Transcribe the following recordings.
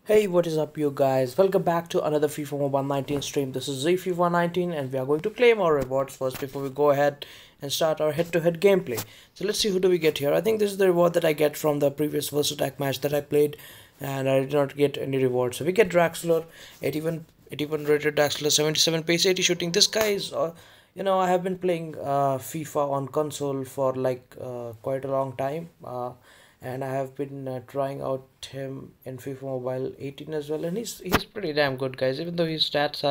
Hey, what is up, you guys? Welcome back to another FIFA Mobile 19 stream. This is Z FIFA 19, and we are going to claim our rewards first before we go ahead and start our head-to-head gameplay. So let's see, who do we get here. I think this is the reward that I get from the previous Versatile match that I played, and I did not get any reward. So we get Draxler, 81 rated Draxler, 77 pace, 80 shooting. This guy is, I have been playing FIFA on console for like quite a long time. And I have been trying out him in FIFA Mobile 18 as well, and he's pretty damn good, guys. Even though his stats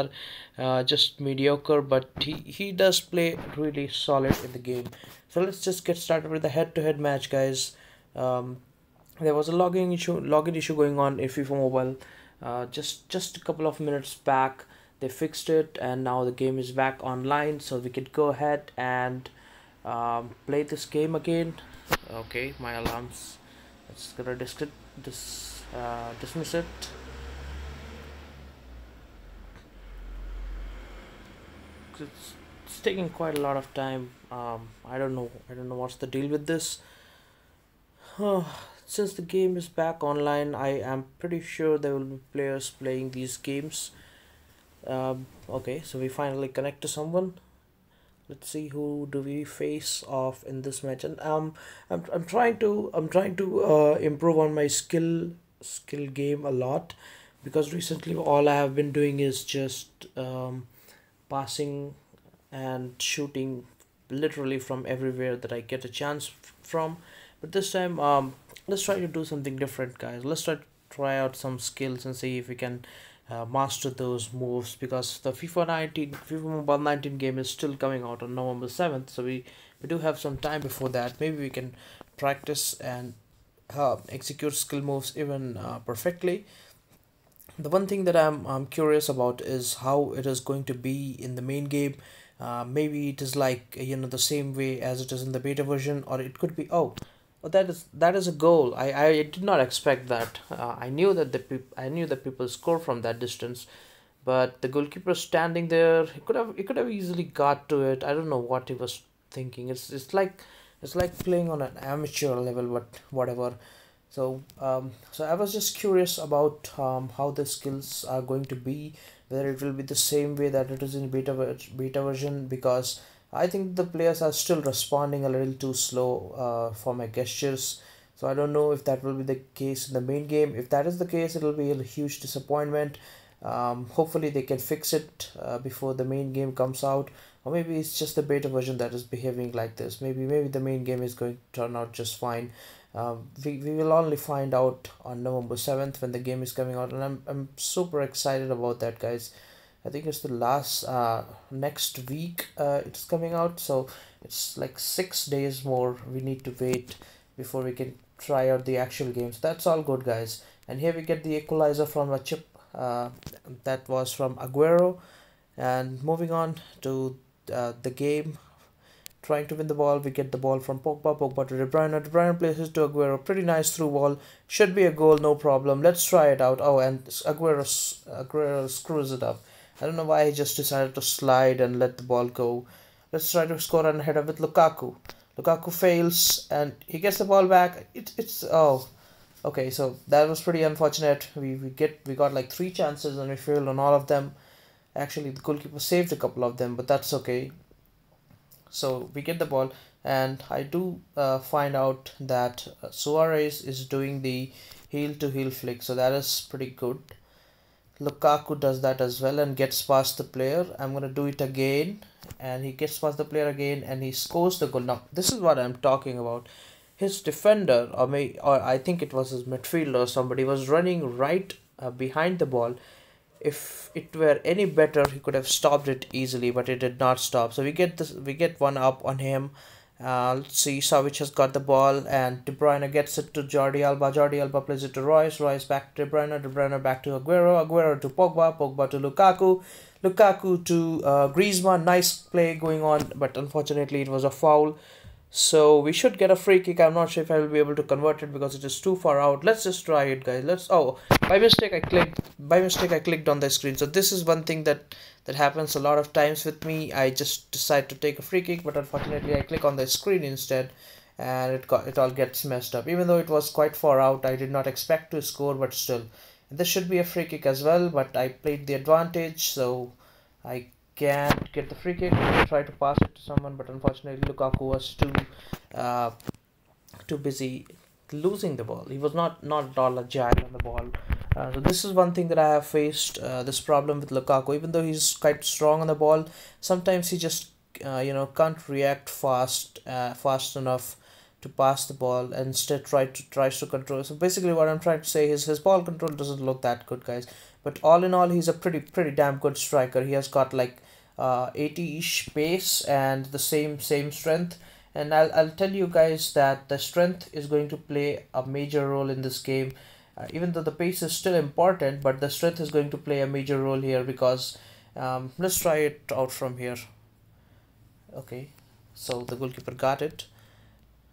are just mediocre, but he does play really solid in the game. So let's just get started with the head-to-head match, guys. Um, there was a login issue going on in FIFA Mobile. Just a couple of minutes back, they fixed it, and now the game is back online. So we could go ahead and play this game again. Okay, my alarms. Let's gonna dismiss it. It's taking quite a lot of time. I don't know what's the deal with this. Since the game is back online, I am pretty sure there will be players playing these games. Okay, so we finally connect to someone. Let's see, who do we face off in this match. And I'm trying to improve on my skill game a lot, because recently all I have been doing is just passing and shooting literally from everywhere that I get a chance from. But this time, let's try to do something different, guys. Let's try out some skills and see if we can master those moves, because the FIFA Mobile 19 game is still coming out on November 7th, so we do have some time before that. Maybe we can practice and execute skill moves even perfectly. The one thing that I'm curious about is how it is going to be in the main game. Maybe it is like, the same way as it is in the beta version, or it could be, oh, that is a goal. I did not expect that. I knew that I knew that people score from that distance, but the goalkeeper standing there, he could have easily got to it. I don't know what he was thinking. It's like playing on an amateur level, but whatever. So I was just curious about how the skills are going to be, whether it will be the same way that it is in beta version, because I think the players are still responding a little too slow for my gestures. So I don't know if that will be the case in the main game. If that is the case, it will be a huge disappointment. Hopefully they can fix it before the main game comes out, or maybe it's just the beta version that is behaving like this. Maybe the main game is going to turn out just fine. We will only find out on November 7th when the game is coming out, and I'm super excited about that, guys. I think it's the last next week it's coming out, so it's like 6 days more we need to wait before we can try out the actual games. That's all good, guys. And here we get the equalizer from a chip that was from Aguero. And moving on to the game, trying to win the ball, we get the ball from Pogba to De Bruyne. De Bruyne places to Aguero. Pretty nice through ball. Should be a goal, no problem. Let's try it out. Oh, and Aguero screws it up. I don't know why he just decided to slide and let the ball go. Let's try to score an header with Lukaku. Lukaku fails and he gets the ball back. It's oh, okay. So that was pretty unfortunate. We got like 3 chances and we failed on all of them. Actually, the goalkeeper saved a couple of them, but that's okay. So we get the ball, and I do find out that Suarez is doing the heel to heel flick, so that is pretty good. Lukaku does that as well and gets past the player. I'm gonna do it again, and he gets past the player again and he scores the goal. Now this is what I'm talking about. His defender, or I think it was his midfielder or somebody, was running right behind the ball. If it were any better, he could have stopped it easily, but it did not stop. So we get one up on him. Let's see, Savic has got the ball, and De Bruyne gets it to Jordi Alba. Jordi Alba plays it to Royce. Royce back to De Bruyne. De Bruyne back to Aguero. Aguero to Pogba. Pogba to Lukaku. Lukaku to Griezmann. Nice play going on, but unfortunately it was a foul. So we should get a free kick. I'm not sure if I will be able to convert it because it is too far out. Let's just try it, guys. By mistake I clicked on the screen. So this is one thing that happens a lot of times with me. I just decide to take a free kick, but unfortunately I click on the screen instead, and it all gets messed up. Even though it was quite far out, I did not expect to score, but still This should be a free kick as well, but I played the advantage, so I can't get the free kick. I try to pass it to someone, but unfortunately Lukaku was uh, too busy losing the ball. He was not at all agile on the ball. So this is one thing that I have faced, this problem with Lukaku. Even though he's quite strong on the ball, sometimes he just can't react fast enough to pass the ball, and instead tries to control. So basically what I'm trying to say is his ball control doesn't look that good, guys. But all in all, he's a pretty damn good striker. He has got like 80-ish pace and the same strength. And I'll tell you guys that the strength is going to play a major role in this game. Even though the pace is still important, but the strength is going to play a major role here, because let's try it out from here. Okay, so the goalkeeper got it.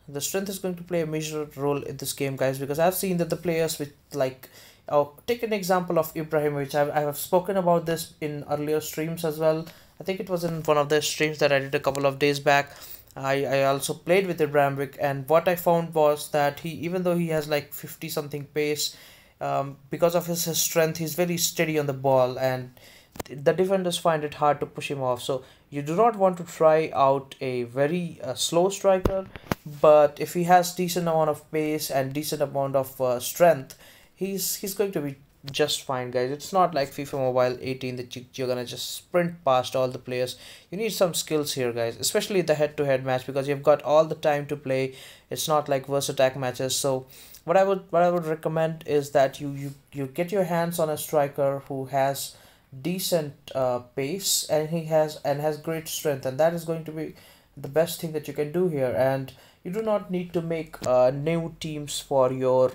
The strength is going to play a major role in this game, guys, because I've seen that the players with like, oh, take an example of Ibrahimovic. I have spoken about this in earlier streams as well. I think it was in one of the streams that I did a couple of days back. I also played with Ibrahimovic, and what I found was that he, even though he has like 50 something pace, because of his strength, he's very steady on the ball, and the defenders find it hard to push him off. So you do not want to try out a very slow striker, but if he has decent amount of pace and decent amount of strength, he's going to be just fine, guys. It's not like FIFA Mobile 18 that you're gonna just sprint past all the players. You need some skills here, guys, especially the head-to-head match, because you've got all the time to play. It's not like versus attack matches. So what I would recommend is that you get your hands on a striker who has decent pace, and has great strength, and that is going to be the best thing that you can do here. And you do not need to make new teams for your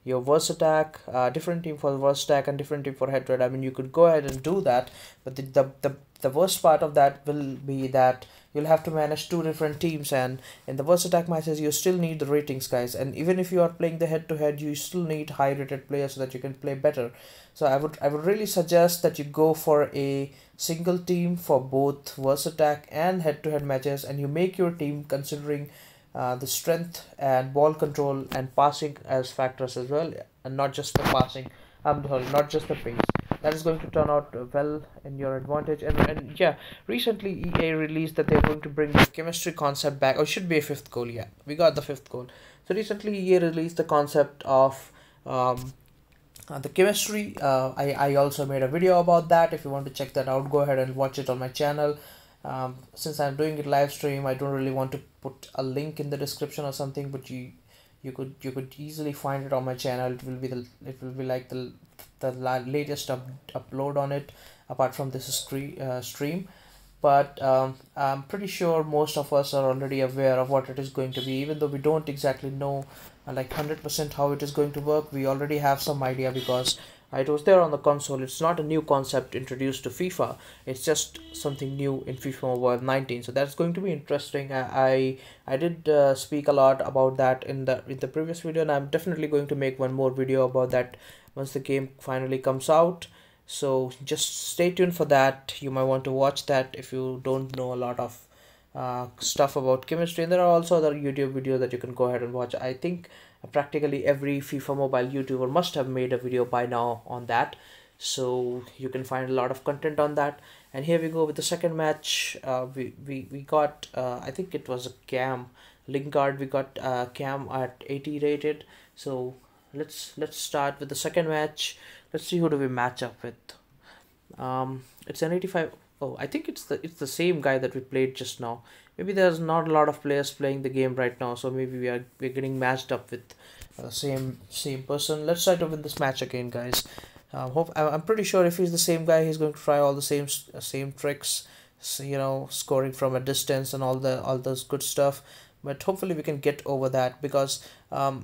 verse attack, different team for verse attack and different team for head to head. I mean, you could go ahead and do that, but the worst part of that will be that you'll have to manage two different teams, and in the verse attack matches you still need the ratings, guys. And even if you are playing the head to head, you still need high rated players so that you can play better. So I would really suggest that you go for a single team for both verse attack and head to head matches, and you make your team considering the strength and ball control and passing as factors as well, and not just the passing. I'm sorry, not just the pace. That is going to turn out well in your advantage. And yeah, recently EA released that they're going to bring the chemistry concept back. Or it should be a fifth goal. Yeah, we got the fifth goal. So recently EA released the concept of the chemistry. I also made a video about that. If you want to check that out, go ahead and watch it on my channel. Since I'm doing it live stream, I don't really want to put a link in the description or something, but you could easily find it on my channel. It will be like the latest upload on it, apart from this stream. But I'm pretty sure most of us are already aware of what it is going to be, even though we don't exactly know like 100% how it is going to work. We already have some idea because it was there on the console. It's not a new concept introduced to FIFA. It's just something new in FIFA Mobile 19. So that's going to be interesting. I did speak a lot about that in the previous video, and I'm definitely going to make one more video about that once the game finally comes out. So just stay tuned for that. You might want to watch that if you don't know a lot of stuff about chemistry. And there are also other YouTube videos that you can go ahead and watch. I think practically every FIFA Mobile YouTuber must have made a video by now on that, so you can find a lot of content on that. And here we go with the second match. We got I think it was a Cam Lingard. We got Cam at 80 rated. So let's start with the second match. Let's see who do we match up with. It's an 85. Oh, I think it's the same guy that we played just now. Maybe there's not a lot of players playing the game right now, so maybe we're getting matched up with same person. Let's try to win this match again, guys. I'm pretty sure if he's the same guy, he's going to try all the same tricks, so, scoring from a distance and all those good stuff. But hopefully we can get over that, because the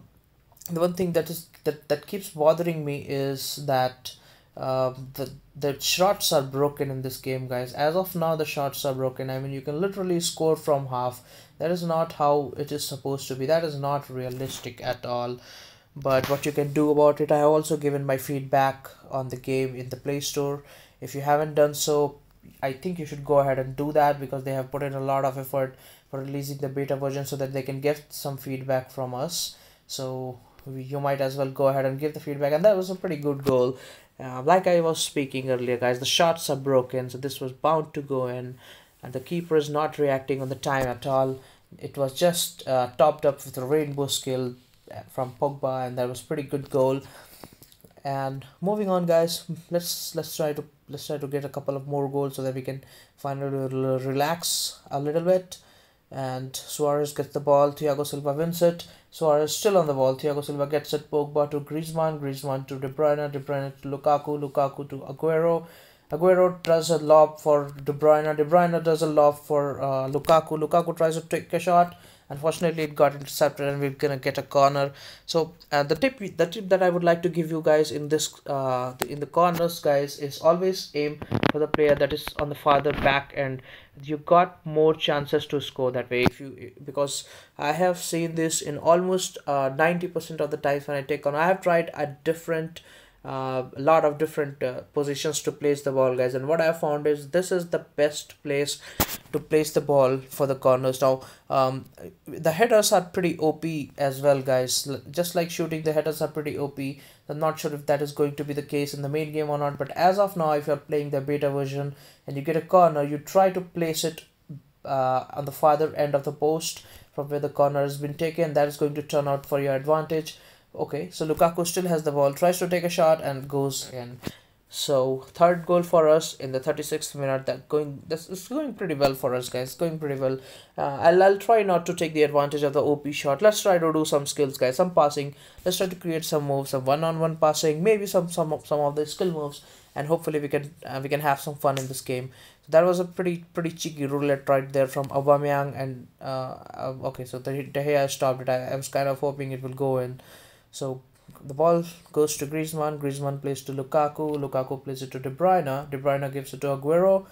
one thing that keeps bothering me is that the shots are broken in this game, guys. As of now, the shots are broken. I mean, you can literally score from half. That is not how it is supposed to be. That is not realistic at all. But what you can do about it, I have also given my feedback on the game in the Play Store. If you haven't done so, I think you should go ahead and do that, because they have put in a lot of effort for releasing the beta version so that they can get some feedback from us. So you might as well go ahead and give the feedback. And that was a pretty good goal. Like I was speaking earlier, guys, the shots are broken, so this was bound to go in, and the keeper is not reacting on the time at all. It was just topped up with a rainbow skill from Pogba, and that was pretty good goal. And moving on, guys, let's try to get a couple of more goals so that we can finally relax a little bit. And Suarez gets the ball. Thiago Silva wins it. Suarez still on the ball. Thiago Silva gets it. Pogba to Griezmann. Griezmann to De Bruyne. De Bruyne to Lukaku. Lukaku to Aguero. Aguero does a lob for De Bruyne. De Bruyne does a lob for Lukaku. Lukaku tries to take a shot. Unfortunately, it got intercepted, and we're gonna get a corner. So the tip that I would like to give you guys in this in the corners, guys, is always aim for the player that is on the farther back, and you got more chances to score that way. If you Because I have seen this in almost 90% of the times when I take on. I have tried a lot of different positions to place the ball, guys, and what I have found is this is the best place to place the ball for the corners. Now the headers are pretty OP as well, guys. Just like shooting, the headers are pretty OP. I'm not sure if that is going to be the case in the main game or not, but as of now, if you're playing the beta version and you get a corner, you try to place it on the farther end of the post from where the corner has been taken. That is going to turn out for your advantage. Okay, so Lukaku still has the ball, tries to take a shot and goes in. So third goal for us in the 36th minute. This is going pretty well for us, guys. Going pretty well. I'll try not to take the advantage of the OP shot. Let's try to do some skills, guys. Some passing. Let's try to create some moves, some one-on-one passing, maybe some of the skill moves, and hopefully we can have some fun in this game. So that was a pretty cheeky roulette right there from Aubameyang. And okay, so the De Gea stopped it. I was kind of hoping it will go in. So the ball goes to Griezmann. Griezmann plays to Lukaku. Lukaku plays it to De Bruyne. De Bruyne gives it to Aguero.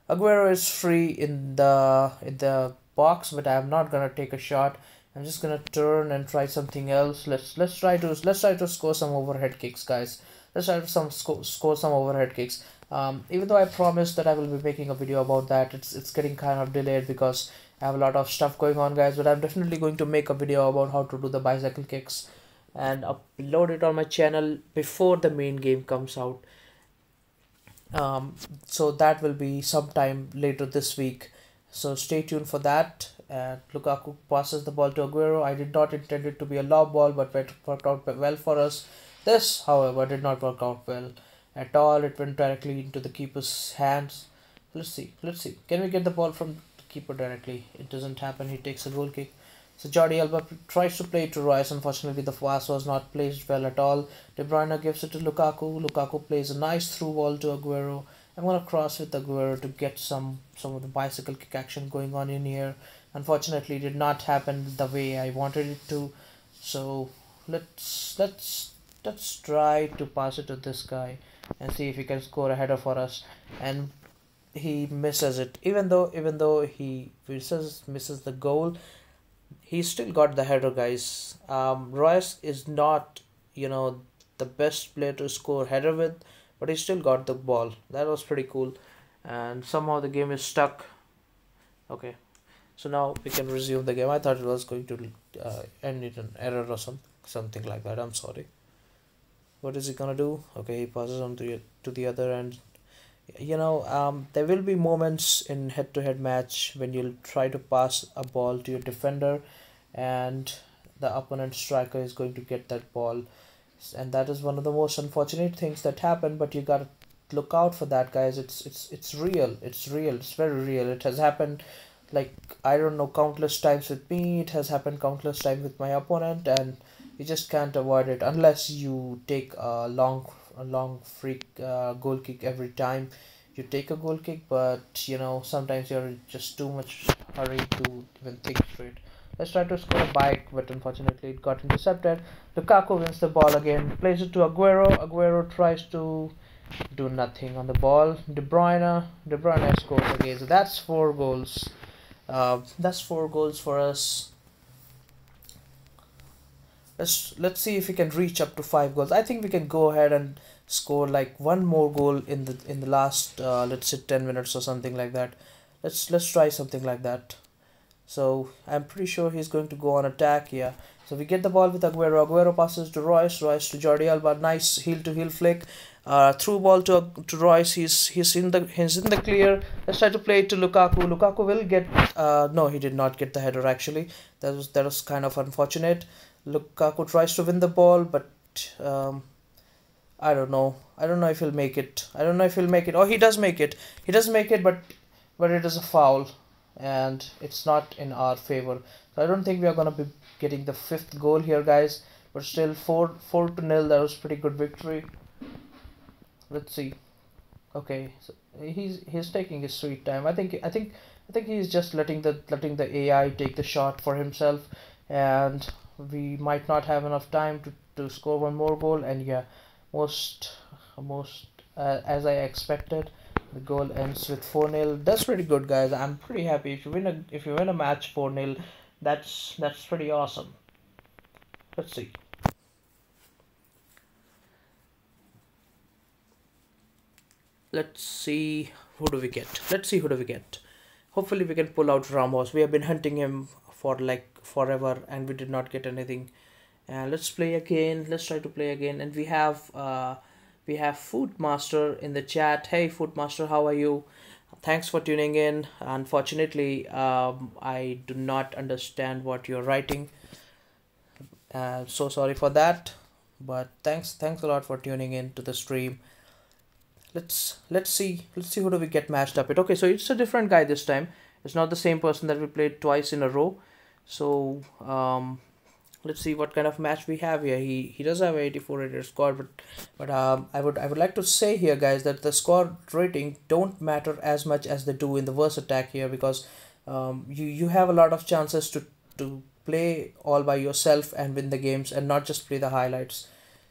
Aguero is free in the box, but I'm not gonna take a shot. I'm just gonna turn and try something else. Let's try to score some overhead kicks, guys. Let's try to score some overhead kicks. Even though I promised that I will be making a video about that, it's getting kind of delayed because I have a lot of stuff going on, guys. But I'm definitely going to make a video about how to do the bicycle kicks and upload it on my channel before the main game comes out. So that will be sometime later this week, so stay tuned for that. Lukaku passes the ball to Aguero. I did not intend it to be a lob ball, but it worked out well for us. This, however, did not work out well at all. It went directly into the keeper's hands. Let's see, can we get the ball from the keeper directly? It doesn't happen. He takes a goal kick. So Jordi Alba tries to play it to Royce. Unfortunately, the pass was not placed well at all. De Bruyne gives it to Lukaku. Lukaku plays a nice through ball to Aguero. I'm gonna cross with Aguero to get some of the bicycle kick action going on in here. Unfortunately, it did not happen the way I wanted it to. So let's try to pass it to this guy and see if he can score a header for us. And he misses it. Even though he misses the goal, he still got the header, guys. Royce is not, the best player to score header with, but he still got the ball. That was pretty cool. And somehow the game is stuck. Okay, so now we can resume the game. I thought it was going to end in an error or something like that. I'm sorry. What is he gonna do? Okay, he passes on to the other end. There will be moments in head-to-head match when you'll try to pass a ball to your defender and the opponent striker is going to get that ball, and that is one of the most unfortunate things that happen. But you gotta look out for that, guys. It's real. It's very real. It has happened, like, I don't know, countless times with me. It has happened countless times with my opponent, and you just can't avoid it unless you take a long free goal kick every time you take a goal kick. But sometimes you're just too much hurry to even think straight. Let's try to score a bike, but unfortunately it got intercepted. Lukaku wins the ball again, plays it to Aguero. Aguero tries to do nothing on the ball. De Bruyne scores again. So that's 4 goals. That's 4 goals for us. Let's see if we can reach up to 5 goals. I think we can go ahead and score like one more goal in the last let's say 10 minutes or something like that. Let's try something like that. So I'm pretty sure he's going to go on attack. Yeah, So we get the ball with Aguero. Aguero passes to Royce. Royce to Jordi Alba. Nice heel to heel flick. Through ball to Royce. He's in the clear. Let's try to play it to Lukaku. Lukaku will get. No, he did not get the header actually. That was kind of unfortunate. Lukaku tries to win the ball, but um, I don't know. I don't know if he'll make it. I don't know if he'll make it. Oh, he does make it. He does make it, but it is a foul, and it's not in our favor. So I don't think we are gonna be getting the fifth goal here, guys. But still, 4-0. That was pretty good victory. Let's see. Okay, so he's taking his sweet time. I think he's just letting the AI take the shot for himself, and we might not have enough time to score one more goal. And yeah, most most as I expected, the goal ends with 4-0. That's pretty good, guys. I'm pretty happy if you win a match 4-0. That's pretty awesome. Let's see. Let's see who do we get. Let's see who do we get. Hopefully we can pull out Ramos. We have been hunting him for like forever and we did not get anything. And let's play again. Let's try to play again. And we have Food Master in the chat. Hey Food Master, how are you? Thanks for tuning in. Unfortunately, I do not understand what you're writing. So sorry for that. But thanks a lot for tuning in to the stream. Let's see who do we get matched up with. Okay, so it's a different guy this time. It's not the same person that we played twice in a row. So let's see what kind of match we have here. He does have a 84 rated score, but I would like to say here, guys, that the score rating don't matter as much as they do in the verse attack here, because you have a lot of chances to play all by yourself and win the games and not just play the highlights.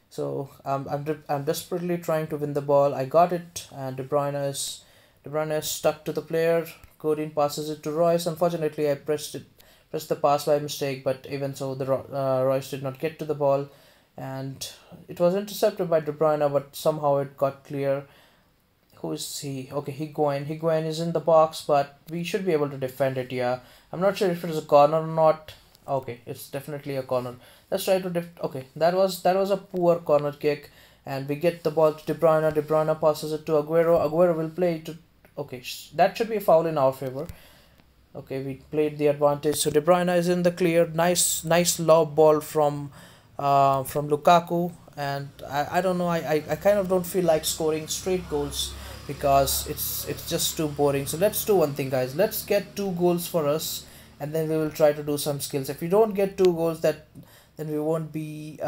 So I'm desperately trying to win the ball. I got it, and De Bruyne is stuck to the player. Godin passes it to Royce. Unfortunately, I pressed the pass by mistake, but even so, Royce did not get to the ball, and it was intercepted by De Bruyne, but somehow it got clear. Who is he? Okay, Higuain. Higuain is in the box, but we should be able to defend it. Yeah, I'm not sure if it is a corner or not. Okay, it's definitely a corner. Let's try to okay, that was a poor corner kick, and we get the ball to De Bruyne. De Bruyne passes it to Aguero. Aguero will play it to. Okay, that should be a foul in our favor. Okay, we played the advantage. So De Bruyne is in the clear. Nice lob ball from Lukaku, and I don't know. I kind of don't feel like scoring straight goals because it's just too boring. So let's do one thing, guys. Let's get 2 goals for us, and then we will try to do some skills. If we don't get 2 goals, then we won't be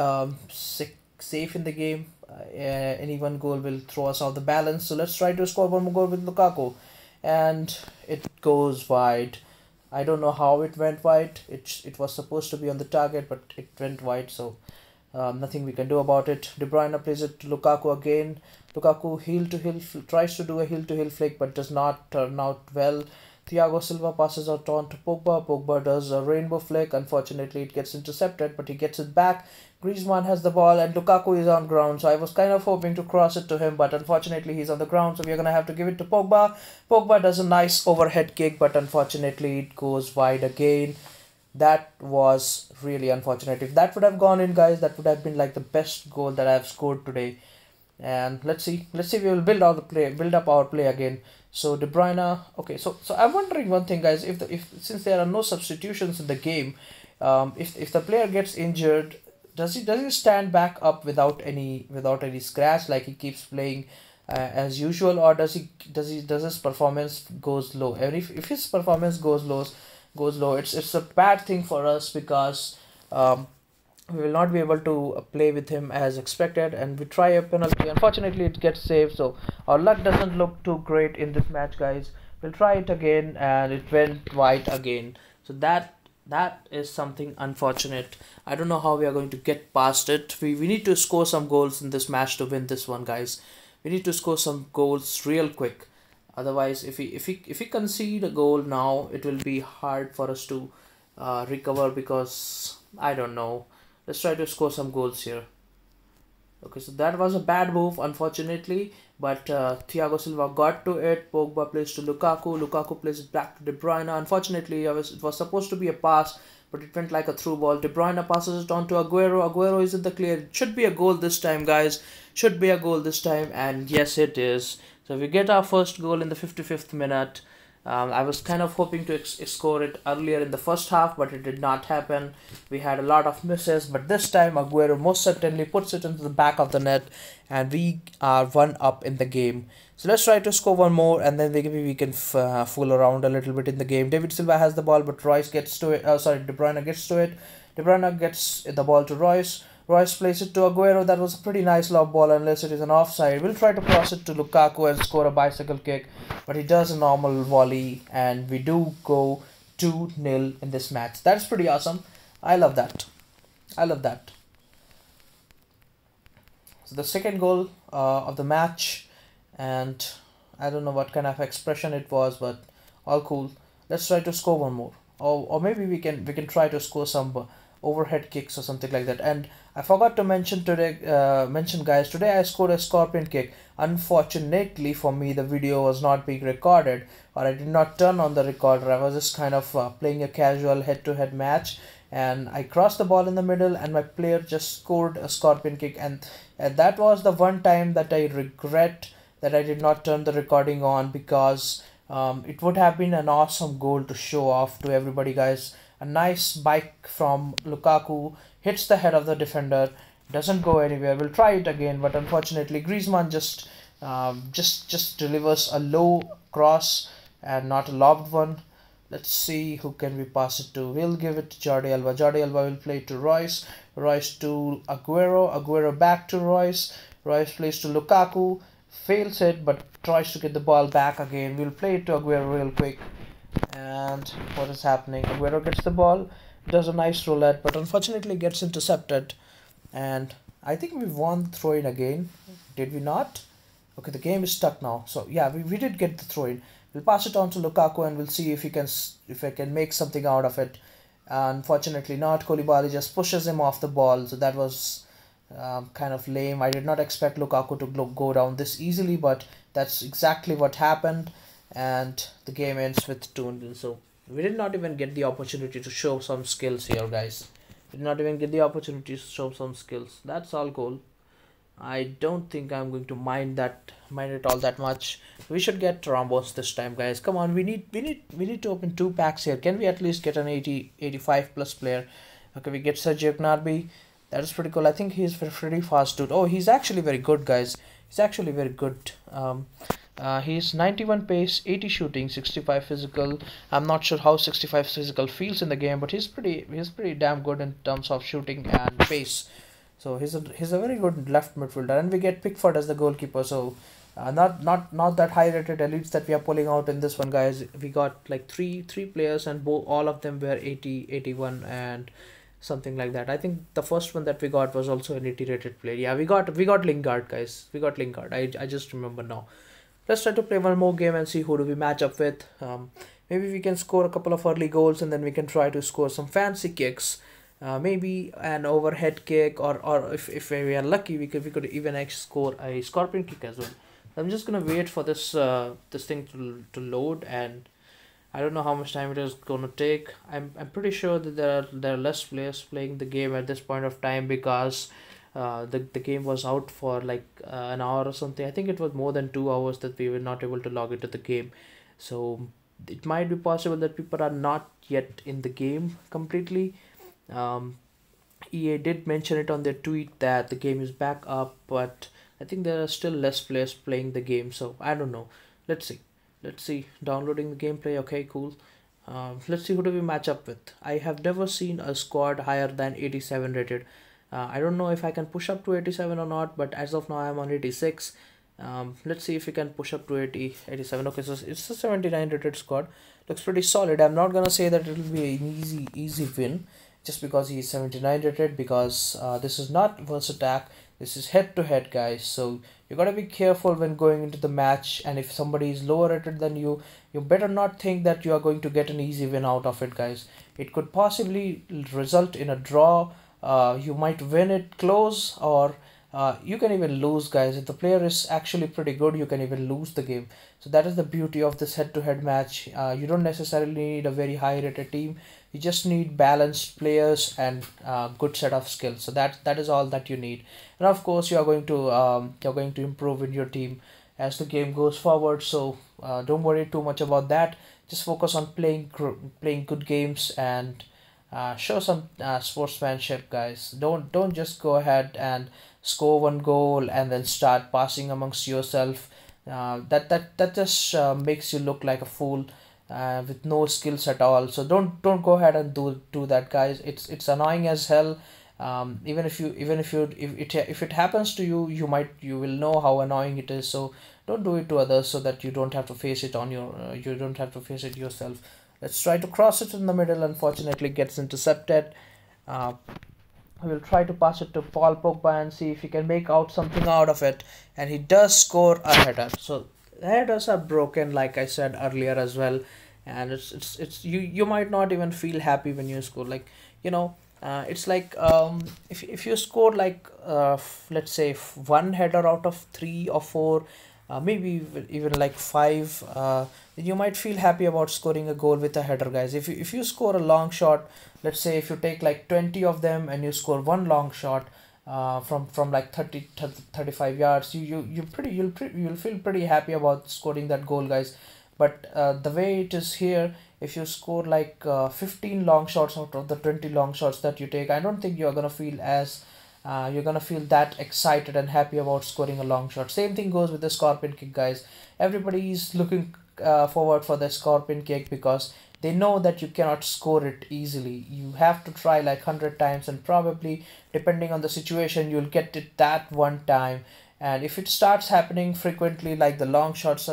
safe in the game. Any one goal will throw us off the balance. So let's try to score one more goal with Lukaku, and it goes wide. I don't know how it went wide. It was supposed to be on the target, but it went wide. So nothing we can do about it. De Bruyne plays it to Lukaku again. Lukaku heel to heel tries to do a heel to heel flick, but does not turn out well. Thiago Silva passes out on to Pogba. Pogba does a rainbow flick. Unfortunately, it gets intercepted, but he gets it back. Griezmann has the ball, and Lukaku is on ground. So I was kind of hoping to cross it to him, but unfortunately, he's on the ground. So we are going to have to give it to Pogba. Pogba does a nice overhead kick, but unfortunately, it goes wide again. That was really unfortunate. If that would have gone in, guys, that would have been like the best goal that I have scored today. And let's see we will build up our play again. So De Bruyne. Okay, so I'm wondering one thing, guys. If since there are no substitutions in the game, if the player gets injured, does he stand back up without any scratch, like he keeps playing as usual, or does his performance goes low? And if his performance goes low, it's a bad thing for us, because we will not be able to play with him as expected, and we try a penalty. Unfortunately, it gets saved, so our luck doesn't look too great in this match, guys. We'll try it again, and it went wide again. So that is something unfortunate. I don't know how we are going to get past it. We need to score some goals in this match to win this one, guys. We need to score some goals real quick. Otherwise, if we concede a goal now, it will be hard for us to recover, because I don't know. Let's try to score some goals here. Okay, so that was a bad move, unfortunately, but Thiago Silva got to it. Pogba plays to Lukaku. Lukaku plays it back to De Bruyne. Unfortunately, it was supposed to be a pass, but it went like a through ball. De Bruyne passes it on to Aguero. Aguero is in the clear. It should be a goal this time, guys. Should be a goal this time, and yes, it is. So we get our first goal in the 55th minute. I was kind of hoping to score it earlier in the first half, but it did not happen. We had a lot of misses, but this time Aguero most certainly puts it into the back of the net, and we are 1-up in the game. So let's try to score one more, and then maybe we can fool around a little bit in the game. David Silva has the ball, but Royce gets to it. De Bruyne gets to it. De Bruyne gets the ball to Royce. Royce plays it to Aguero. That was a pretty nice lob ball, unless it is an offside. We'll try to cross it to Lukaku and score a bicycle kick, but he does a normal volley, and we do go 2-0 in this match. That's pretty awesome. I love that. I love that. So the second goal of the match, and I don't know what kind of expression it was, but all cool. Let's try to score one more, or maybe we can try to score some overhead kicks or something like that. And I forgot to mention guys, today I scored a scorpion kick. Unfortunately for me, the video was not being recorded, or I did not turn on the recorder. I was just kind of playing a casual head-to-head match, and I crossed the ball in the middle, and my player just scored a scorpion kick, and that was the one time that I regret that I did not turn the recording on, because it would have been an awesome goal to show off to everybody, guys. A nice bike from Lukaku hits the head of the defender, doesn't go anywhere. We'll try it again, but unfortunately Griezmann just delivers a low cross and not a lobbed one. Let's see who can we pass it to. We'll give it to Jordi Alba. Jordi Alba will play to Royce. Royce to Aguero. Aguero back to Royce. Royce plays to Lukaku. Fails it, but tries to get the ball back again. We'll play it to Aguero real quick. And what is happening? Aguero gets the ball, does a nice roulette, but unfortunately gets intercepted. And I think we won the throw-in again. Did we not? Okay, the game is stuck now. So yeah, we did get the throw-in. We'll pass it on to Lukaku, and we'll see if I can make something out of it. Unfortunately not. Koulibaly just pushes him off the ball, so that was kind of lame. I did not expect Lukaku to go down this easily, but that's exactly what happened, and the game ends with 2-0. So we did not even get the opportunity to show some skills here, guys. We did not even get the opportunity to show some skills. That's all cool. I don't think I'm going to mind it all that much. We should get Ramos this time, guys. Come on, we need to open 2 packs here. Can we at least get an 85 plus player? Okay, we get Sergio Gnabry. That is pretty cool. I think he's pretty fast, dude. Oh, he's actually very good, guys. He's actually very good. He's 91 pace, 80 shooting, 65 physical. I'm not sure how 65 physical feels in the game, but he's pretty damn good in terms of shooting and pace. So he's a very good left midfielder, and we get Pickford as the goalkeeper. So not that high rated elites that we are pulling out in this one, guys. We got like three players, and all of them were 80, 81, and something like that. I think the first one that we got was also an 80 rated player. Yeah, we got Lingard, guys. We got Lingard. I just remember now. Let's try to play one more game and see who do we match up with. Maybe we can score a couple of early goals, and then we can try to score some fancy kicks. Maybe an overhead kick, or if we are lucky, we could even score a scorpion kick as well. I'm just gonna wait for this thing to load, and I don't know how much time it is gonna take. I'm pretty sure that there are less players playing the game at this point of time, because the game was out for like an hour or something. I think it was more than 2 hours that we were not able to log into the game. So it might be possible that people are not yet in the game completely. EA did mention it on their tweet that the game is back up, but I think there are still less players playing the game, so I don't know. Let's see. Downloading the gameplay. Okay, cool. Let's see who do we match up with. I have never seen a squad higher than 87 rated. I don't know if I can push up to 87 or not, but as of now I'm on 86. Let's see if we can push up to 87. Okay, so it's a 79 rated squad. Looks pretty solid. I'm not gonna say that it will be an easy win just because he's 79 rated, because this is not verse attack. This is head to head, guys. So you gotta be careful when going into the match, and if somebody is lower rated than you better not think that you are going to get an easy win out of it, guys. It could possibly result in a draw. You might win it close, or you can even lose, guys. If the player is actually pretty good, you can even lose the game. So that is the beauty of this head-to-head match. You don't necessarily need a very high rated team. You just need balanced players and good set of skills. So that is all that you need. And of course, you're going to improve in your team as the game goes forward. So don't worry too much about that. Just focus on playing good games and show some sportsmanship, guys. Don't just go ahead and score one goal and then start passing amongst yourself. That just makes you look like a fool with no skills at all. So don't go ahead and do that, guys. It's annoying as hell. If it happens to you, you will know how annoying it is. So don't do it to others, so that you don't have to face it on your you don't have to face it yourself. Let's try to cross it in the middle. Unfortunately, gets intercepted. Uh, we will try to pass it to Paul Pogba and see if he can make out something out of it. And he does score a header. So the headers are broken, like I said earlier as well. And it's you might not even feel happy when you score. Like, you know, it's like if you score like let's say one header out of three or four, maybe even like five, then you might feel happy about scoring a goal with a header, guys. If you score a long shot, let's say if you take like 20 of them and you score one long shot from like 35 yards, you'll feel pretty happy about scoring that goal, guys. But the way it is here, if you score like 15 long shots out of the 20 long shots that you take, I don't think you're gonna feel that excited and happy about scoring a long shot. Same thing goes with the scorpion kick, guys. Everybody is looking forward for the scorpion kick because they know that you cannot score it easily. You have to try like 100 times, and probably depending on the situation, you'll get it that one time. And if it starts happening frequently, like the long shots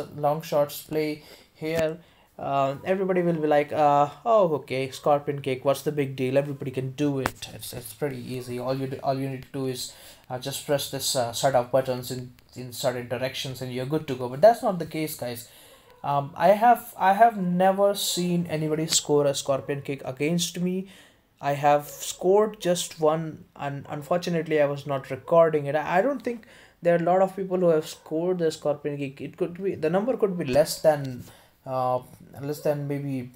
play here, everybody will be like, oh, okay, scorpion kick, what's the big deal? Everybody can do it. It's pretty easy. All you need to do is just press this set of buttons in certain directions, and you're good to go. But that's not the case, guys. I have never seen anybody score a scorpion kick against me. I have scored just one, and unfortunately, I was not recording it. I don't think there are a lot of people who have scored the scorpion kick. It could be, the number could be uh, less than maybe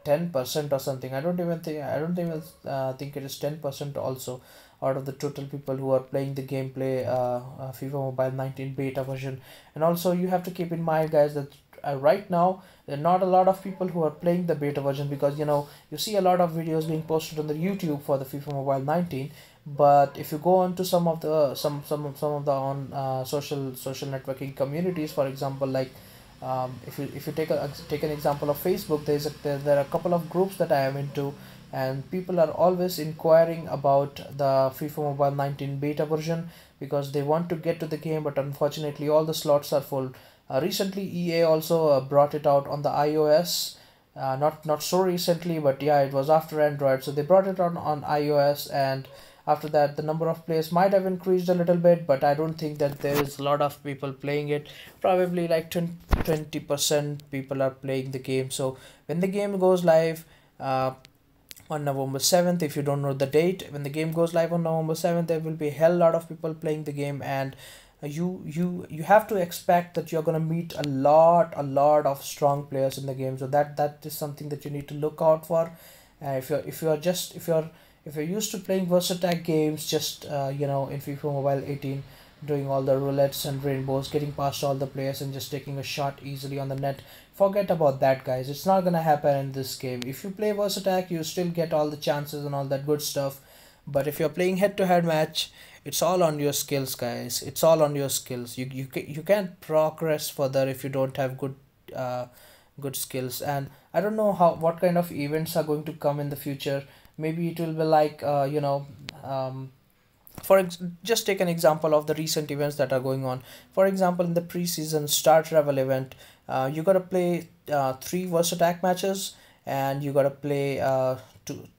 10% or something. I don't even think it is 10% also out of the total people who are playing the gameplay FIFA Mobile 19 beta version. And also you have to keep in mind, guys, that right now there are not a lot of people who are playing the beta version, because you see a lot of videos being posted on the YouTube for the FIFA Mobile 19. But if you go on to some of the on social networking communities, for example, like if you take an example of Facebook, there are a couple of groups that I am into, and people are always inquiring about the FIFA Mobile 19 beta version because they want to get to the game, but unfortunately all the slots are full. Recently, EA also brought it out on the iOS. Not so recently, but yeah, it was after Android, so they brought it on iOS, and after that the number of players might have increased a little bit, but I don't think that there is a lot of people playing it. Probably like 20% people are playing the game. So when the game goes live on November 7th, if you don't know the date, when the game goes live on November 7th, there will be a hell lot of people playing the game. And you have to expect that you're going to meet a lot of strong players in the game. So that is something that you need to look out for. If you're used to playing versatile games, just in FIFA Mobile 18, doing all the roulettes and rainbows, getting past all the players and just taking a shot easily on the net, forget about that, guys. It's not gonna happen in this game. If you play versatile, you still get all the chances and all that good stuff. But if you're playing head-to-head match, it's all on your skills, guys. It's all on your skills. You can't progress further if you don't have good skills. And I don't know what kind of events are going to come in the future. Maybe it will be like just take an example of the recent events that are going on. For example, in the preseason star travel event, you gotta play three versus attack matches, and you gotta play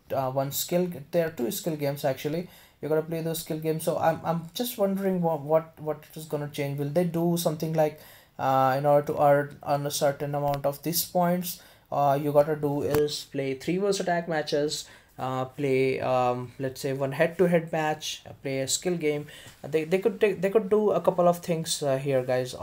one skill. There are two skill games actually. You gotta play those skill games. So I'm just wondering what is gonna change. Will they do something like in order to earn a certain amount of these points, you gotta do is play three versus attack matches, play let's say one head-to-head match, play a skill game. They could do a couple of things here, guys.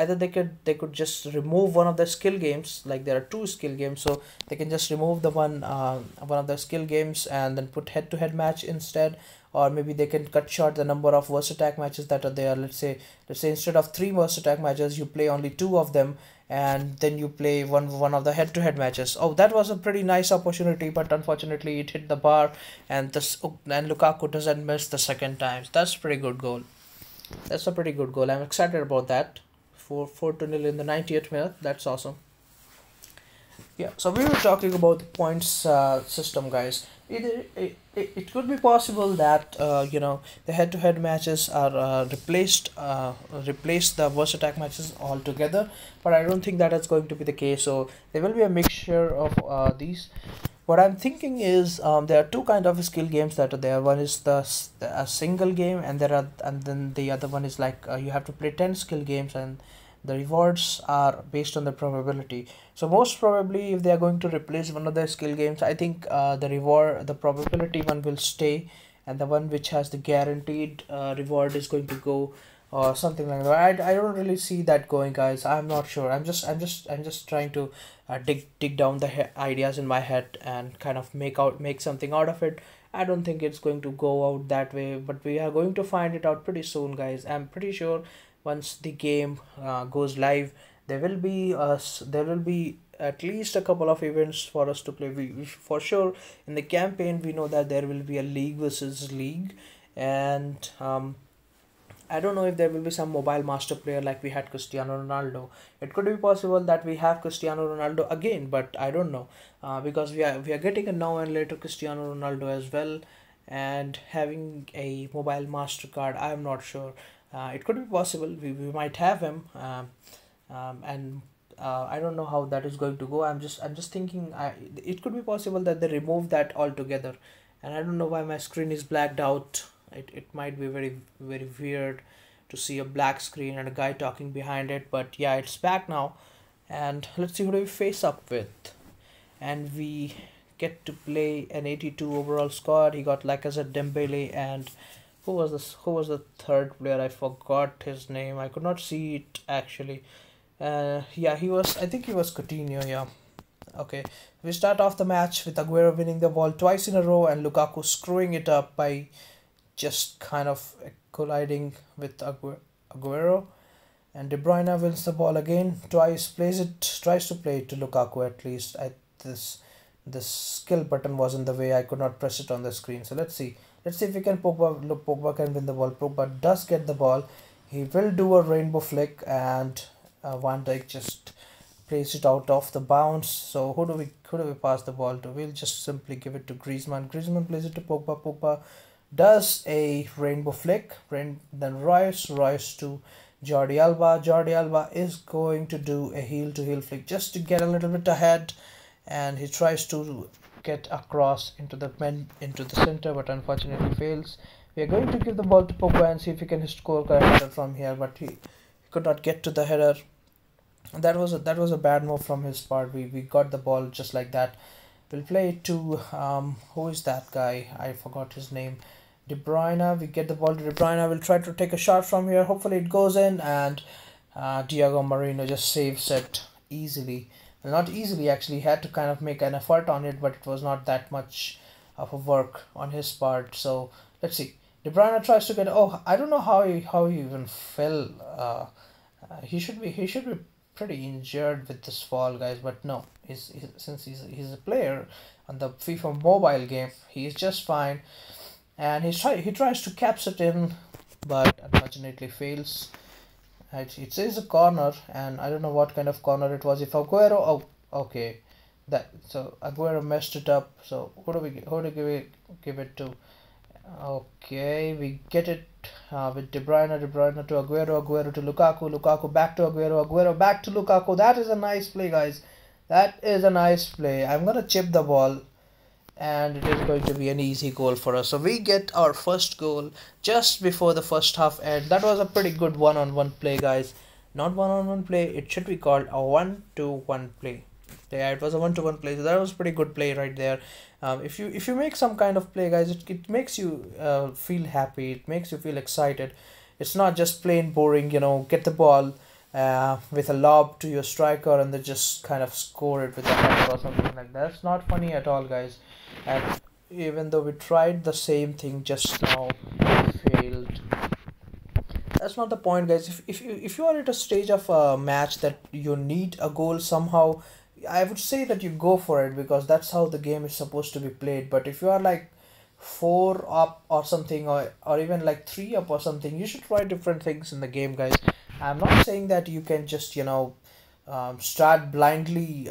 either they could just remove one of the skill games, like there are two skill games, so they can just remove the one of the skill games and then put head to head match instead. Or maybe they can cut short the number of verse attack matches that are there. Let's say instead of three verse attack matches, you play only two of them, and then you play one of the head to head matches. Oh, that was a pretty nice opportunity, but unfortunately it hit the bar, and Lukaku doesn't miss the second time. That's pretty good goal. That's a pretty good goal. I'm excited about that. 4-0 in the 90th minute. That's awesome. Yeah, so we were talking about the points system, guys. It could be possible that the head-to-head matches are replace the verse attack matches altogether, but I don't think that is going to be the case. So there will be a mixture of these. What I'm thinking is there are two kind of skill games that are there. One is a single game, and then the other one is like you have to play 10 skill games, and the rewards are based on the probability. So most probably, if they are going to replace one of the skill games, I think the probability one will stay, and the one which has the guaranteed reward is going to go, or something like that. I don't really see that going, guys. I'm not sure. I'm just trying to dig down the ideas in my head and kind of make something out of it. I don't think it's going to go out that way, but we are going to find it out pretty soon, guys. I'm pretty sure once the game goes live, there will be at least a couple of events for us to play. We for sure, in the campaign, we know that there will be a league versus league, and I don't know if there will be some mobile master player like we had Cristiano Ronaldo. It could be possible that we have Cristiano Ronaldo again, but I don't know, because we are getting a now and later Cristiano Ronaldo as well, and having a mobile master card. I am not sure. It could be possible we might have him, and I don't know how that is going to go. I'm just thinking. It could be possible that they remove that altogether, and I don't know why my screen is blacked out. It might be very very weird to see a black screen and a guy talking behind it, but yeah, it's back now, and let's see who do we face up with, and we get to play an 82 overall squad. He got Lacazette, Dembele, and who was this? Who was the third player? I forgot his name. I could not see it actually. Yeah, he was. I think he was Coutinho. Yeah. Okay. We start off the match with Aguero winning the ball twice in a row and Lukaku screwing it up by just kind of colliding with Aguero. And De Bruyne wins the ball again twice. Tries to play it to Lukaku at least. This skill button was in the way. I could not press it on the screen. So let's see. Let's see if we can Pogba can win the ball. Pogba does get the ball. He will do a rainbow flick, and Van Dijk just plays it out of the bounce. So who do we pass the ball to? We'll just simply give it to Griezmann. Griezmann plays it to Pogba. Pogba does a rainbow flick. Then Royce to Jordi Alba. Jordi Alba is going to do a heel to heel flick just to get a little bit ahead, and he tries to get across into the center, but unfortunately fails. We are going to give the ball to Pogba and see if he can score a header from here, but he could not get to the header. That was a bad move from his part. We got the ball just like that. We'll play it to who is that guy? I forgot his name. De Bruyne. We get the ball to De Bruyne. We'll try to take a shot from here. Hopefully it goes in, and Diego Marino just saves it easily. Well, not easily actually. He had to kind of make an effort on it, but it was not that much of a work on his part. So let's see. De Bruyne tries to get. Oh, I don't know how he even fell. He should be pretty injured with this fall, guys. But no, since he's a player on the FIFA mobile game, he's just fine. And he tries to caps it in, but unfortunately fails. It says a corner, and I don't know what kind of corner it was. If Aguero, oh, okay, so Aguero messed it up. So who do we give it to? Okay, we get it with De Bruyne to Aguero, Aguero to Lukaku, Lukaku back to Aguero, Aguero back to Lukaku. That is a nice play, guys. That is a nice play. I'm gonna chip the ball, and it is going to be an easy goal for us. So we get our first goal just before the first half end. That was a pretty good one-on-one play, guys. Not one-on-one play. It should be called a 1-to-1 play. Yeah, it was a 1-to-1 play. So that was a pretty good play right there. If you make some kind of play, guys, it makes you feel happy. It makes you feel excited. It's not just plain boring. Get the ball, with a lob to your striker and they just kind of score it with a header or something like that. That's not funny at all, guys. And even though we tried the same thing just now, failed. That's not the point, guys. If you are at a stage of a match that you need a goal somehow, I would say that you go for it because that's how the game is supposed to be played. But if you are like four up or something, or even like three up or something, you should try different things in the game, guys. I'm not saying that you can just start blindly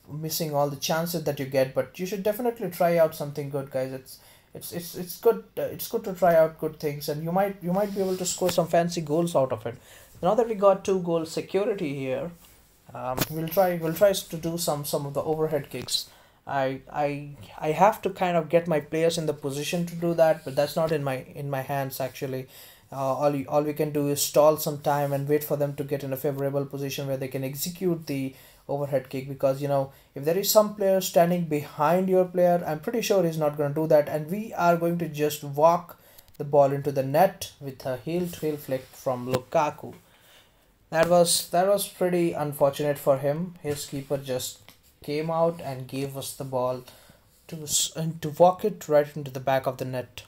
missing all the chances that you get, but you should definitely try out something good, guys. It's good. It's good to try out good things, and you might be able to score some fancy goals out of it. Now that we got 2 goal security here, we'll try to do some of the overhead kicks. I have to kind of get my players in the position to do that, but that's not in my hands actually. All we can do is stall some time and wait for them to get in a favorable position where they can execute the overhead kick, because if there is some player standing behind your player, I'm pretty sure he's not going to do that, and we are going to just walk the ball into the net with a heel to heel flick from Lukaku. That was pretty unfortunate for him. His keeper just came out and gave us the ball and to walk it right into the back of the net.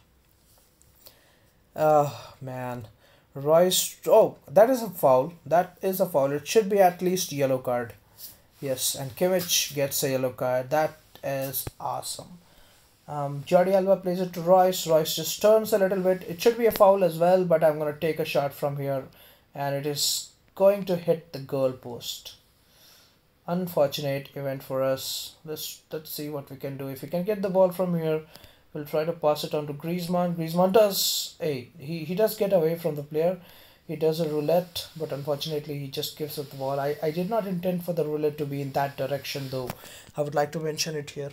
Oh man, Royce. Oh, that is a foul. That is a foul. It should be at least yellow card. Yes, and Kimmich gets a yellow card. That is awesome. Jordi Alba plays it to Royce. Royce just turns a little bit. It should be a foul as well, but I'm gonna take a shot from here, and it is going to hit the goal post. Unfortunate event for us. Let's see what we can do. If we can get the ball from here, we'll try to pass it on to Griezmann. Griezmann does. Hey, he does get away from the player. He does a roulette, but unfortunately he just gives up the ball. I did not intend for the roulette to be in that direction though. I would like to mention it here.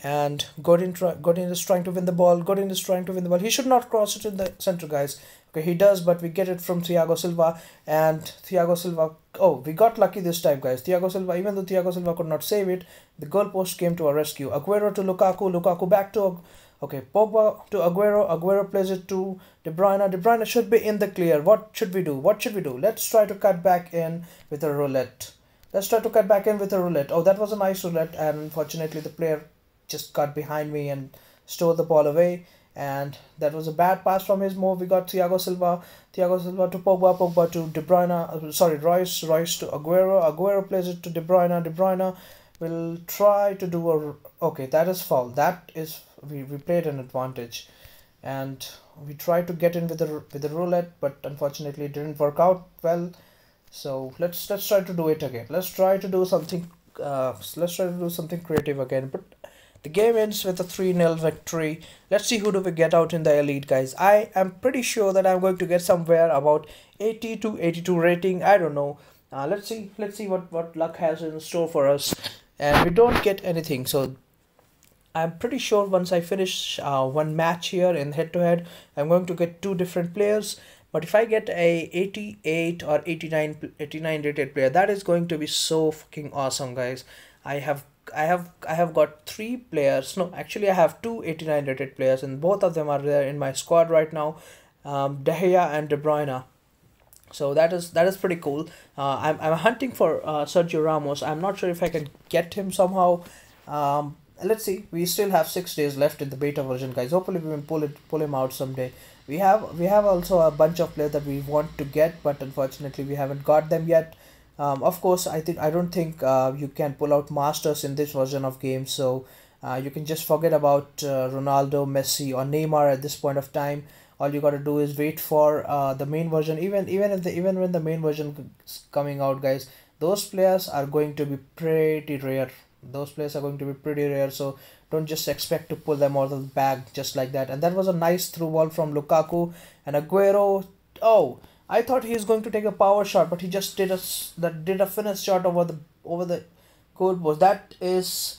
And Godin is trying to win the ball. Godin is trying to win the ball. He should not cross it in the center, guys. Okay, he does, but we get it from Thiago Silva. And Thiago Silva... Oh, we got lucky this time, guys. Thiago Silva, even though Thiago Silva could not save it, the goalpost came to our rescue. Aguero to Lukaku. Lukaku back to... Okay, Pogba to Aguero. Aguero plays it to De Bruyne. De Bruyne should be in the clear. What should we do? What should we do? Let's try to cut back in with a roulette. Let's try to cut back in with a roulette. Oh, that was a nice roulette, and unfortunately the player just got behind me and stole the ball away, and that was a bad pass from his move. We got Thiago Silva to Pogba, Pogba to De Bruyne, Royce to Aguero plays it to De Bruyne will try to do a... Okay, that is foul. That is... we played an advantage, and we tried to get in with the roulette, but unfortunately it didn't work out well. So let's try to do it again. Let's try to do something creative again. But the game ends with a 3-0 victory. Let's see who do we get out in the elite, guys. I am pretty sure that I'm going to get somewhere about 80 to 82 rating. I don't know. Let's see what luck has in store for us. And we don't get anything. So I'm pretty sure once I finish one match here in head-to-head, I'm going to get 2 different players. But if I get a 88 or 89 rated player, that is going to be so fucking awesome, guys. I have got 3 players. No, actually I have 2 89 rated players, and both of them are there in my squad right now. De Gea and De Bruyne. So that is pretty cool. I'm hunting for Sergio Ramos. I'm not sure if I can get him somehow. Let's see. We still have 6 days left in the beta version, guys. Hopefully we can pull him out someday. We have also a bunch of players that we want to get, but unfortunately we haven't got them yet. Of course, I don't think you can pull out masters in this version of game, so you can just forget about Ronaldo, Messi, or Neymar at this point of time. All you gotta do is wait for the main version. Even when the main version is coming out, guys, those players are going to be pretty rare. So don't just expect to pull them out of the bag just like that. And that was a nice through ball from Lukaku, and Aguero. Oh, I thought he was going to take a power shot, but he just did a finish shot over the goal post. That is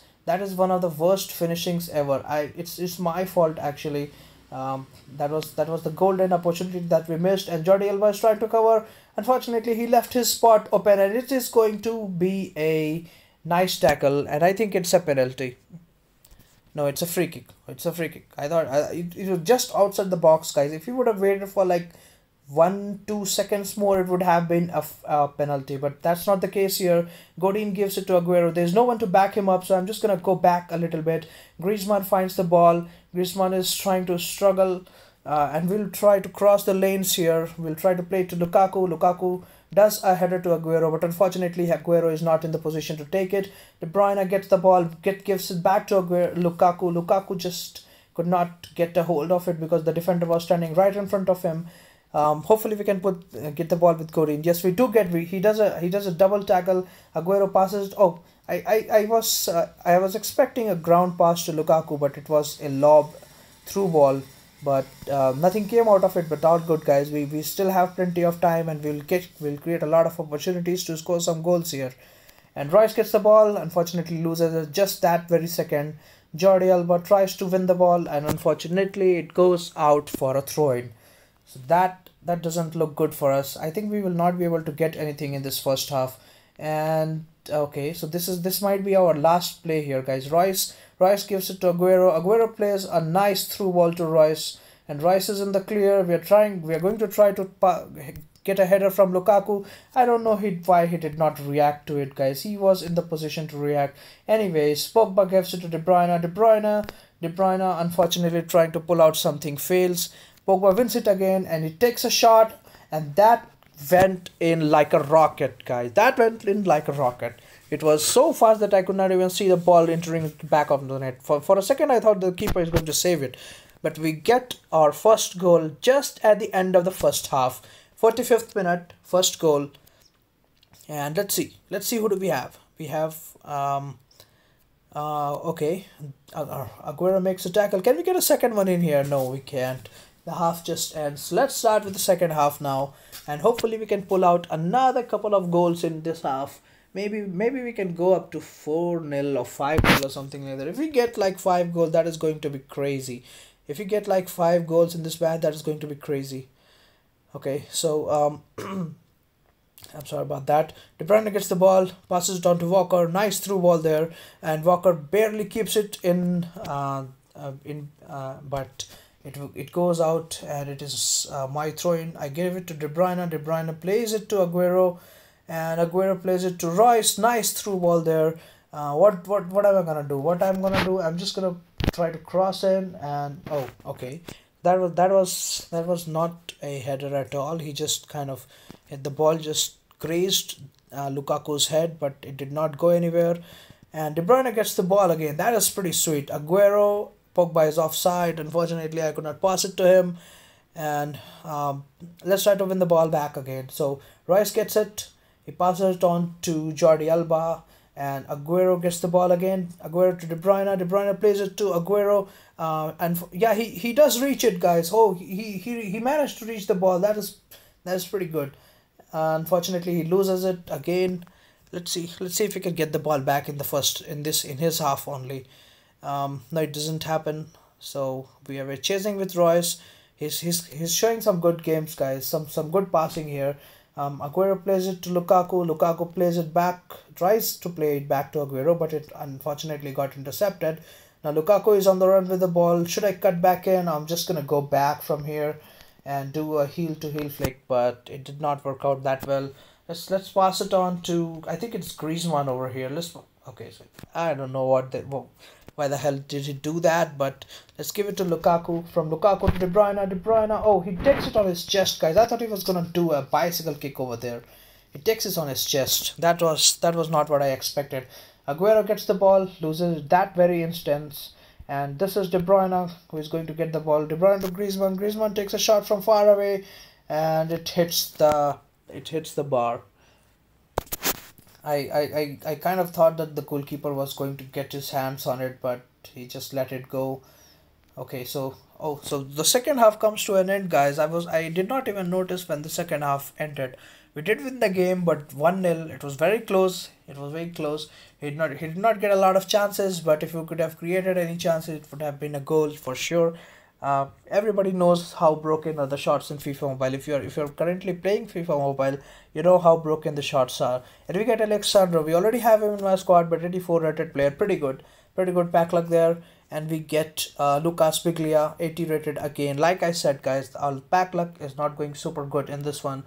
one of the worst finishings ever. It's my fault actually. That was the golden opportunity that we missed, and Jordi Alba is trying to cover. Unfortunately, he left his spot open, and it is going to be a nice tackle, and I think it's a penalty. No, it's a free kick. I thought it was just outside the box, guys. If you would have waited for like 1-2 seconds more, it would have been a penalty, but that's not the case here. Godin gives it to Aguero. There's no one to back him up, so I'm just gonna go back a little bit. Griezmann finds the ball. Griezmann is trying to struggle, and we'll try to cross the lanes here. We'll try to play to Lukaku. Lukaku does a header to Aguero, but unfortunately Aguero is not in the position to take it. De Bruyne gets the ball, gives it back to Lukaku. Lukaku just could not get a hold of it because the defender was standing right in front of him. Hopefully we can get the ball with Godin. Yes, we do get. He does a double tackle. Aguero passes. Oh, I was expecting a ground pass to Lukaku, but it was a lob through ball. But nothing came out of it. But all good, guys. We still have plenty of time, and we'll create a lot of opportunities to score some goals here. And Royce gets the ball. Unfortunately, loses it just that very second. Jordi Alba tries to win the ball, and unfortunately, it goes out for a throw-in. So that doesn't look good for us. I think we will not be able to get anything in this first half. And okay, so this might be our last play here, guys. Royce gives it to Aguero. Aguero plays a nice through ball to Royce, and Royce is in the clear. We are going to try to get a header from Lukaku. I don't know why he did not react to it, guys. He was in the position to react. Anyways, Pogba gives it to De Bruyne. De Bruyne unfortunately trying to pull out something, fails. Pogba wins it again, and he takes a shot, and that went in like a rocket, guys. That went in like a rocket. It was so fast that I could not even see the ball entering back of the net. For a second, I thought the keeper is going to save it. But we get our first goal just at the end of the first half. 45th minute, first goal. And let's see who do we have. We have okay, Aguero makes a tackle. Can we get a second one in here? No, we can't. The half just ends. Let's start with the second half now, and hopefully we can pull out another couple of goals in this half. Maybe we can go up to 4-0 or 5-0 or something like that. If we get like 5 goals, that is going to be crazy. If you get like 5 goals in this match, that is going to be crazy. Okay, so I'm sorry about that. De Bruyne gets the ball, passes it on to Walker. Nice through ball there, and Walker barely keeps it in. But it goes out, and it is my throw-in. I gave it to De Bruyne. De Bruyne plays it to Aguero, and Aguero plays it to Royce. Nice through ball there. What am I gonna do? What I'm gonna do? I'm just gonna try to cross in, and oh, okay. That was not a header at all. He just kind of hit the ball, just grazed Lukaku's head, but it did not go anywhere. And De Bruyne gets the ball again. That is pretty sweet. Aguero, Pogba is offside. Unfortunately, I could not pass it to him. And let's try to win the ball back again. So Royce gets it. He passes it on to Jordi Alba. And Aguero gets the ball again. Aguero to De Bruyne. De Bruyne plays it to Aguero. And yeah, he does reach it, guys. Oh, he managed to reach the ball. That is pretty good. Unfortunately, he loses it again. Let's see if we can get the ball back in his half only. No, it doesn't happen. So we are chasing with Royce. He's showing some good games, guys. Some good passing here. Aguero plays it to Lukaku. Lukaku plays it back, tries to play it back to Aguero, but it unfortunately got intercepted. Now Lukaku is on the run with the ball. Should I cut back in? I'm just gonna go back from here and do a heel to heel flick, but it did not work out that well. Let's pass it on to, I think it's Griezmann over here. Okay, so I don't know why the hell did he do that, but let's give it to Lukaku. From Lukaku to De Bruyne. De Bruyne, oh, he takes it on his chest, guys. I thought he was gonna do a bicycle kick over there. He takes it on his chest. That was not what I expected. Aguero gets the ball, loses that very instant, and this is De Bruyne who is going to get the ball. De Bruyne to Griezmann. Griezmann takes a shot from far away, and it hits the bar. I kind of thought that the goalkeeper was going to get his hands on it, but he just let it go. Okay, so the second half comes to an end, guys. I did not even notice when the second half ended. We did win the game, but 1-0. It was very close. He did not get a lot of chances, but if you could have created any chances, it would have been a goal for sure. Everybody knows how broken are the shots in FIFA Mobile. If you're currently playing FIFA Mobile, you know how broken the shots are. And we get Alexandro. We already have him in my squad, but 84 rated player, pretty good. Pretty good pack luck there. And we get Lucas Biglia, 80 rated again. Like I said, guys, our pack luck is not going super good in this one.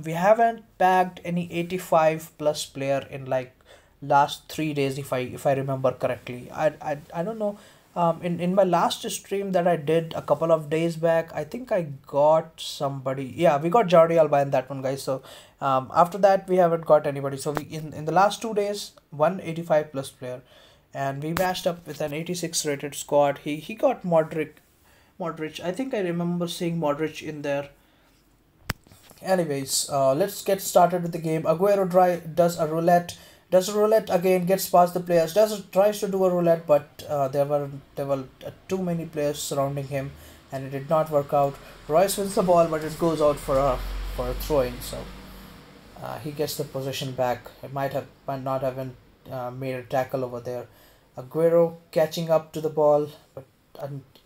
We haven't packed any 85 plus player in like last 3 days, if I remember correctly. I don't know. In my last stream that I did a couple of days back, I think I got somebody. Yeah, we got Jordi Alba in that one, guys. So after that we haven't got anybody. So we in the last 2 days, 185 plus player, and we matched up with an 86 rated squad. He got Modric. I think I remember seeing Modric in there. Anyways, let's get started with the game. Aguero does a roulette. Does a roulette again, gets past the players. Tries to do a roulette, but there were too many players surrounding him, and it did not work out. Royce wins the ball, but it goes out for a throw-in. So he gets the possession back. It might not have been made a tackle over there. Aguero catching up to the ball, but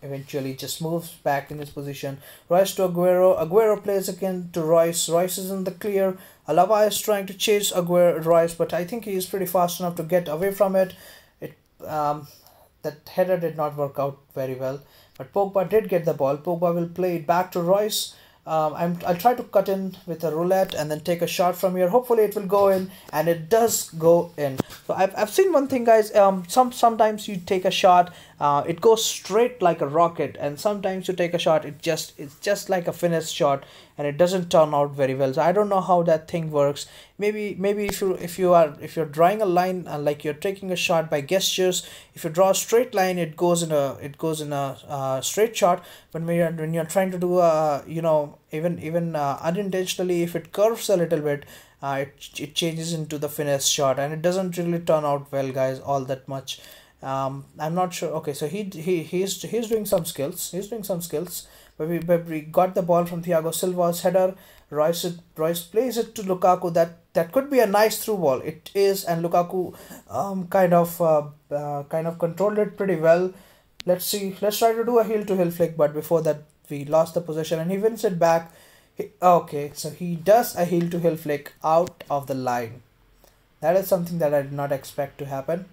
eventually just moves back in his position. Royce to Aguero. Aguero plays again to Royce. Royce is in the clear. Alaba is trying to chase Royce, but I think he is pretty fast enough to get away from it. That header did not work out very well, but Pogba did get the ball. Pogba will play it back to Royce. I'll try to cut in with a roulette and then take a shot from here. Hopefully it will go in, and it does go in. So I've seen one thing, guys. Sometimes you take a shot, it goes straight like a rocket, and sometimes you take a shot, it's just like a finished shot, and it doesn't turn out very well. So I don't know how that thing works. Maybe if you're drawing a line, like you're taking a shot by gestures. If you draw a straight line, it goes in a straight shot. But when you're trying to do even unintentionally, if it curves a little bit, it changes into the finesse shot, and it doesn't really turn out well, guys, all that much. I'm not sure. Okay, so he's doing some skills. He's doing some skills. But we got the ball from Thiago Silva's header. Royce plays it to Lukaku. That could be a nice through ball. It is, and Lukaku kind of controlled it pretty well. Let's see. Let's try to do a heel to heel flick, but before that we lost the possession, and he wins it back. Okay, so he does a heel to heel flick out of the line. That is something that I did not expect to happen.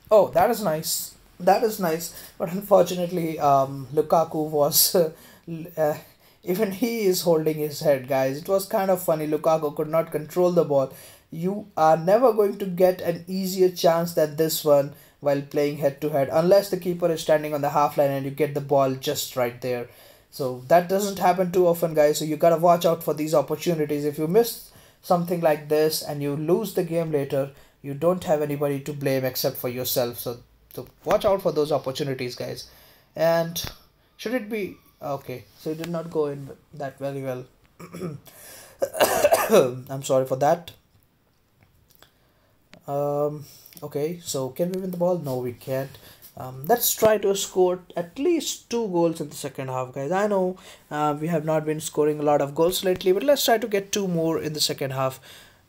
Oh, that is nice. That is nice. But unfortunately, Lukaku was even he is holding his head, guys. It was kind of funny. Lukaku could not control the ball. You are never going to get an easier chance than this one while playing head to head, unless the keeper is standing on the half line and you get the ball just right there. So that doesn't happen too often, guys. So you gotta watch out for these opportunities. If you miss something like this and you lose the game later, you don't have anybody to blame except for yourself. So watch out for those opportunities, guys. And should it be okay? So it did not go in that very well. I'm sorry for that. Okay, so can we win the ball? No, we can't. Let's try to score at least 2 goals in the second half, guys. I know we have not been scoring a lot of goals lately, but let's try to get 2 more in the second half.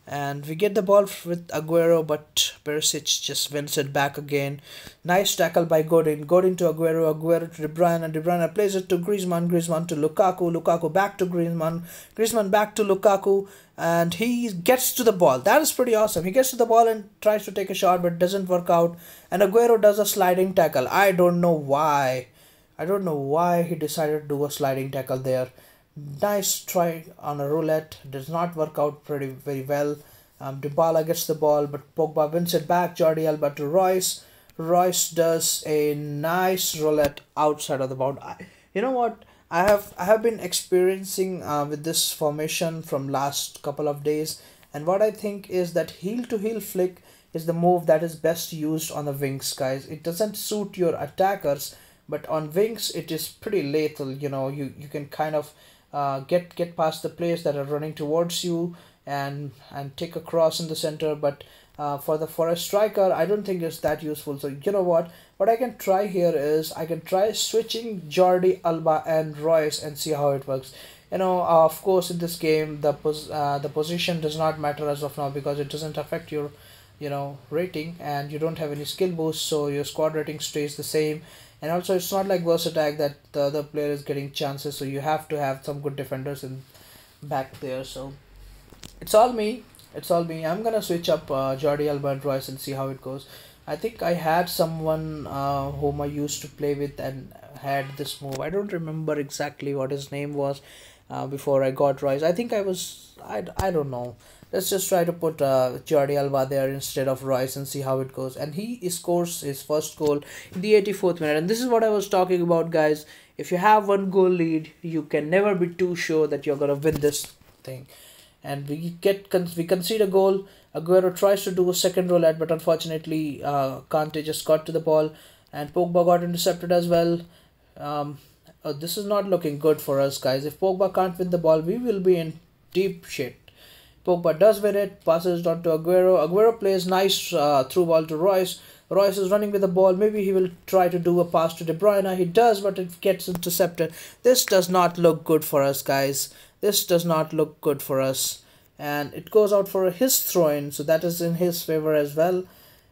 And we get the ball with Aguero, but Perisic just wins it back again. Nice tackle by Godin. Godin to Aguero. Aguero to De Bruyne. De Bruyne plays it to Griezmann. Griezmann to Lukaku. Lukaku back to Griezmann. Griezmann back to Lukaku. And he gets to the ball. That is pretty awesome. He gets to the ball and tries to take a shot, but doesn't work out. And Aguero does a sliding tackle. I don't know why. I don't know why he decided to do a sliding tackle there. Nice try on a roulette. Does not work out very well. Dybala gets the ball, but Pogba wins it back. Jordi Alba to Royce. Royce does a nice roulette outside of the boundary. You know what? I have been experiencing with this formation from last couple of days, and what I think is that heel to heel flick is the move that is best used on the wings, guys. It doesn't suit your attackers, but on wings it is pretty lethal. You can kind of get past the players that are running towards you and take a cross in the center, but for a striker I don't think it's that useful. So you know what I can try here is I can try switching Jordi Alba and Royce and see how it works. Of course in this game the position does not matter as of now, because it doesn't affect your rating, and you don't have any skill boost, so your squad rating stays the same. And also it's not like Verse Attack that the other player is getting chances, so you have to have some good defenders in back there. So it's all me. I'm gonna switch up Jordi Alba and Royce and see how it goes. I think I had someone whom I used to play with and had this move. I don't remember exactly what his name was before I got Royce. I think I don't know. Let's just try to put Jordi Alba there instead of Royce and see how it goes. And he scores his first goal in the 84th minute. And this is what I was talking about, guys. If you have one goal lead, you can never be too sure that you're gonna win this thing. And we concede a goal. Aguero tries to do a second roulette, but unfortunately, Kante just got to the ball, and Pogba got intercepted as well. Um, this is not looking good for us, guys. If Pogba can't win the ball, we will be in deep shit. Pogba does win it, passes it on to Aguero. Aguero plays nice through ball to Royce. Royce is running with the ball. Maybe he will try to do a pass to De Bruyne. He does, but it gets intercepted. This does not look good for us, guys. This does not look good for us. And it goes out for his throw-in, so that is in his favor as well.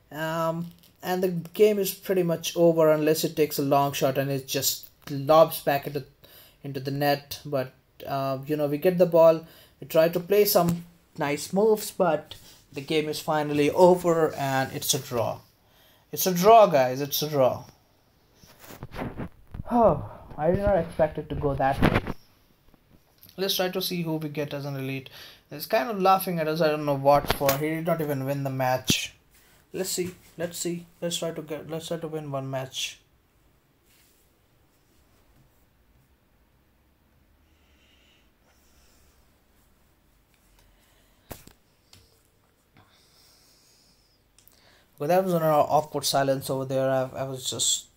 And the game is pretty much over unless it takes a long shot and it just lobs back into the net. But we get the ball. We try to play some nice moves, but the game is finally over and it's a draw. It's a draw, guys. It's a draw. Oh, I did not expect it to go that way. Let's try to see who we get as an elite. He's kind of laughing at us. I don't know what for. He did not even win the match. Let's see. Let's see. Let's try to win one match. Well, that was an awkward silence over there. I was just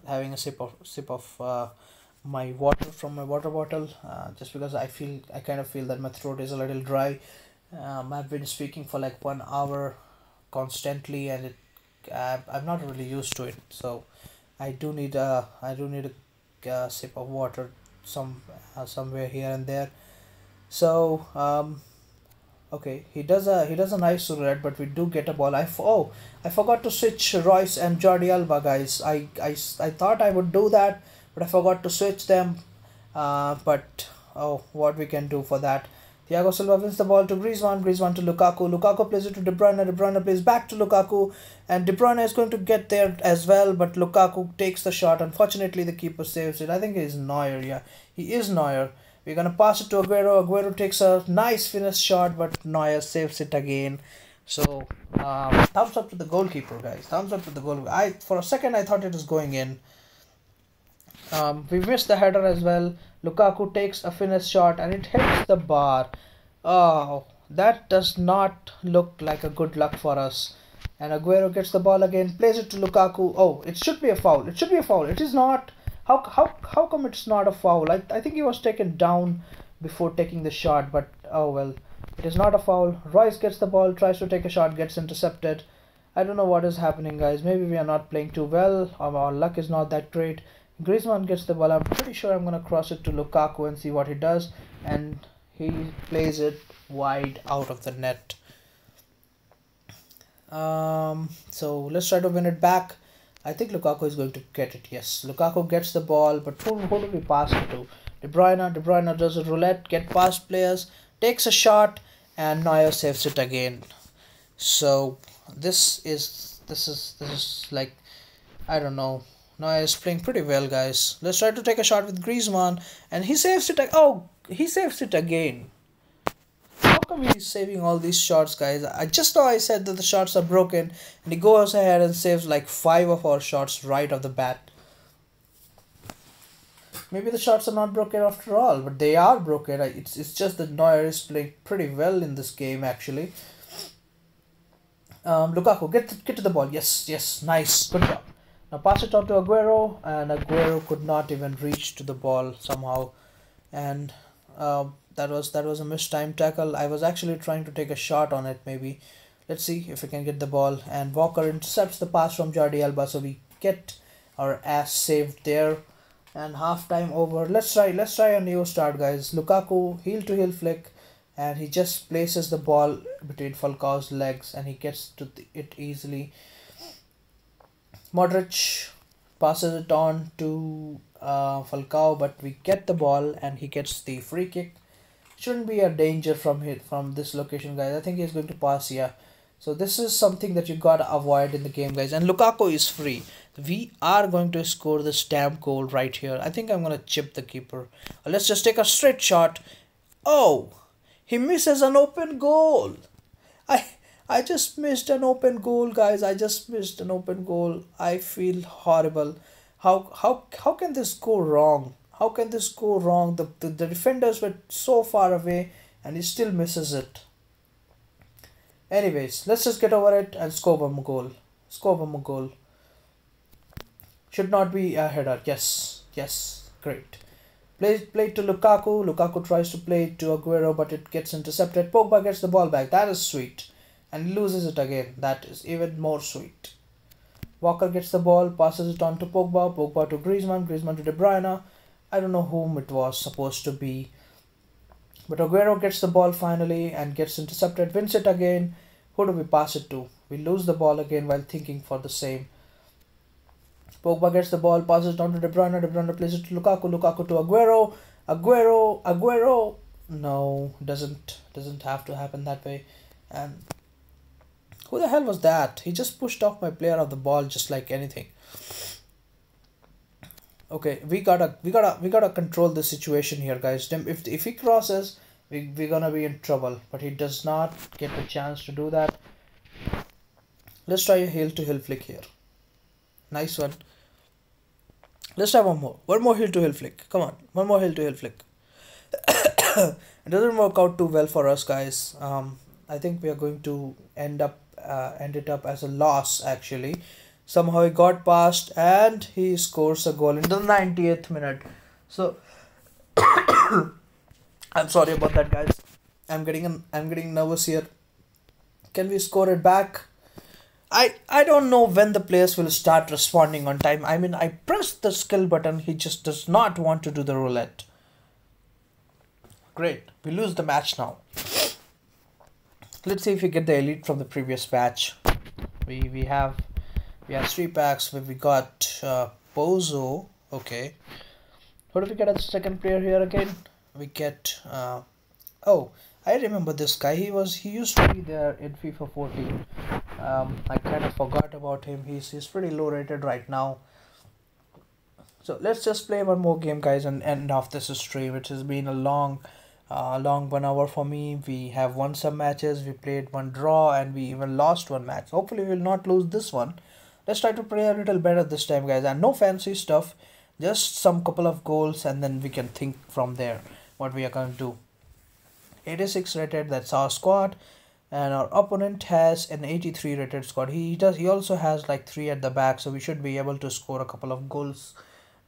having a sip of my water from my water bottle, just because I kind of feel that my throat is a little dry. I've been speaking for like 1 hour constantly, and I'm not really used to it. So I do need a sip of water somewhere here and there. So okay, he does a nice roulette, but we do get a ball. I forgot to switch Royce and Jordi Alba, guys. I thought I would do that, but I forgot to switch them. But oh, what we can do for that? Thiago Silva wins the ball to Griezmann. Griezmann to Lukaku. Lukaku plays it to De Bruyne. De Bruyne plays back to Lukaku, and De Bruyne is going to get there as well. But Lukaku takes the shot. Unfortunately, the keeper saves it. I think he's Neuer. Yeah, he is Neuer. We're gonna pass it to Aguero. Aguero takes a nice finish shot, but Neuer saves it again. So thumbs up to the goalkeeper, guys. Thumbs up to the goal. For a second I thought it was going in. We missed the header as well. Lukaku takes a finish shot and it hits the bar. Oh, that does not look like a good luck for us. And Aguero gets the ball again, plays it to Lukaku. Oh, it should be a foul. It should be a foul. It is not. How come it's not a foul? I think he was taken down before taking the shot, but oh well. It is not a foul. Royce gets the ball, tries to take a shot, gets intercepted. I don't know what is happening, guys. Maybe we are not playing too well, or our luck is not that great. Griezmann gets the ball. I'm pretty sure I'm gonna cross it to Lukaku and see what he does, and he plays it wide out of the net. So let's try to win it back. I think Lukaku is going to get it. Yes, Lukaku gets the ball, but who do we pass it to? De Bruyne. De Bruyne does a roulette, get past players, takes a shot, and Neuer saves it again. So this is like, I don't know. Neuer is playing pretty well, guys. Let's try to take a shot with Griezmann, and he saves it. Oh, he saves it again. How come he's saving all these shots, guys? I just know I said that the shots are broken, and he goes ahead and saves like 5 of our shots right off the bat. Maybe the shots are not broken after all, but they are broken. It's just that Neuer is playing pretty well in this game, actually. Lukaku, get to the ball. Yes, nice, good job. Now pass it on to Aguero, and Aguero could not even reach to the ball somehow, and that was a missed time tackle. I was actually trying to take a shot on it. Maybe let's see if we can get the ball. And Walker intercepts the pass from Jordi Alba, so we get our ass saved there. And half time over. Let's try a new start, guys. Lukaku heel to heel flick, and he just places the ball between Falcao's legs, and he gets to it easily. Modric passes it on to Falcao, but we get the ball and he gets the free kick. Shouldn't be a danger from this location, guys. I think he's going to pass. Yeah, So this is something that you gotta avoid in the game, guys. And Lukaku is free. We are going to score this damn goal right here. I think I'm gonna chip the keeper. Let's just take a straight shot. Oh, he misses an open goal. I I just missed an open goal, guys. I just missed an open goal. I feel horrible. How can this go wrong? How can this go wrong? The defenders were so far away and he still misses it. Anyways, let's just get over it and score one more goal. Score one more goal. Should not be a header. Yes. Yes. Great. Play to Lukaku. Lukaku tries to play it to Aguero, but it gets intercepted. Pogba gets the ball back. That is sweet. And loses it again. That is even more sweet. Walker gets the ball, passes it on to Pogba. Pogba to Griezmann. Griezmann to De Bruyne. I don't know whom it was supposed to be. But Aguero gets the ball finally and gets intercepted. Wins it again. Who do we pass it to? We lose the ball again while thinking for the same. Pogba gets the ball, passes it on to De Bruyne. De Bruyne plays it to Lukaku. Lukaku to Aguero. Aguero. No, doesn't have to happen that way. And who the hell was that? He just pushed off my player of the ball just like anything. Okay, we gotta control the situation here, guys. If he crosses, we're gonna be in trouble. But he does not get the chance to do that. Let's try a heel to heel flick here. Nice one. Let's try one more. One more heel to heel flick. Come on, one more heel to heel flick. It doesn't work out too well for us, guys. I think we are going to end it up as a loss actually. Somehow he got past and he scores a goal in the 90th minute. So I'm sorry about that, guys. I'm getting nervous here. Can we score it back? I don't know when the players will start responding on time. I mean, I pressed the skill button. He just does not want to do the roulette. Great. We lose the match now. Let's see if we get the elite from the previous match. We have 3 packs where we got Bozo. Okay. What do we get as the second player here again? We get oh, I remember this guy. He used to be there in FIFA 14. I kind of forgot about him. He's pretty low rated right now. So let's just play one more game, guys, and end off this stream, which has been a long 1 hour for me. We have won some matches, we played one draw, and we even lost one match. Hopefully we will not lose this one. Let's try to play a little better this time, guys, and no fancy stuff, just some couple of goals, and then we can think from there what we are going to do. 86 rated, that's our squad, and our opponent has an 83 rated squad. He also has like 3 at the back, so we should be able to score a couple of goals.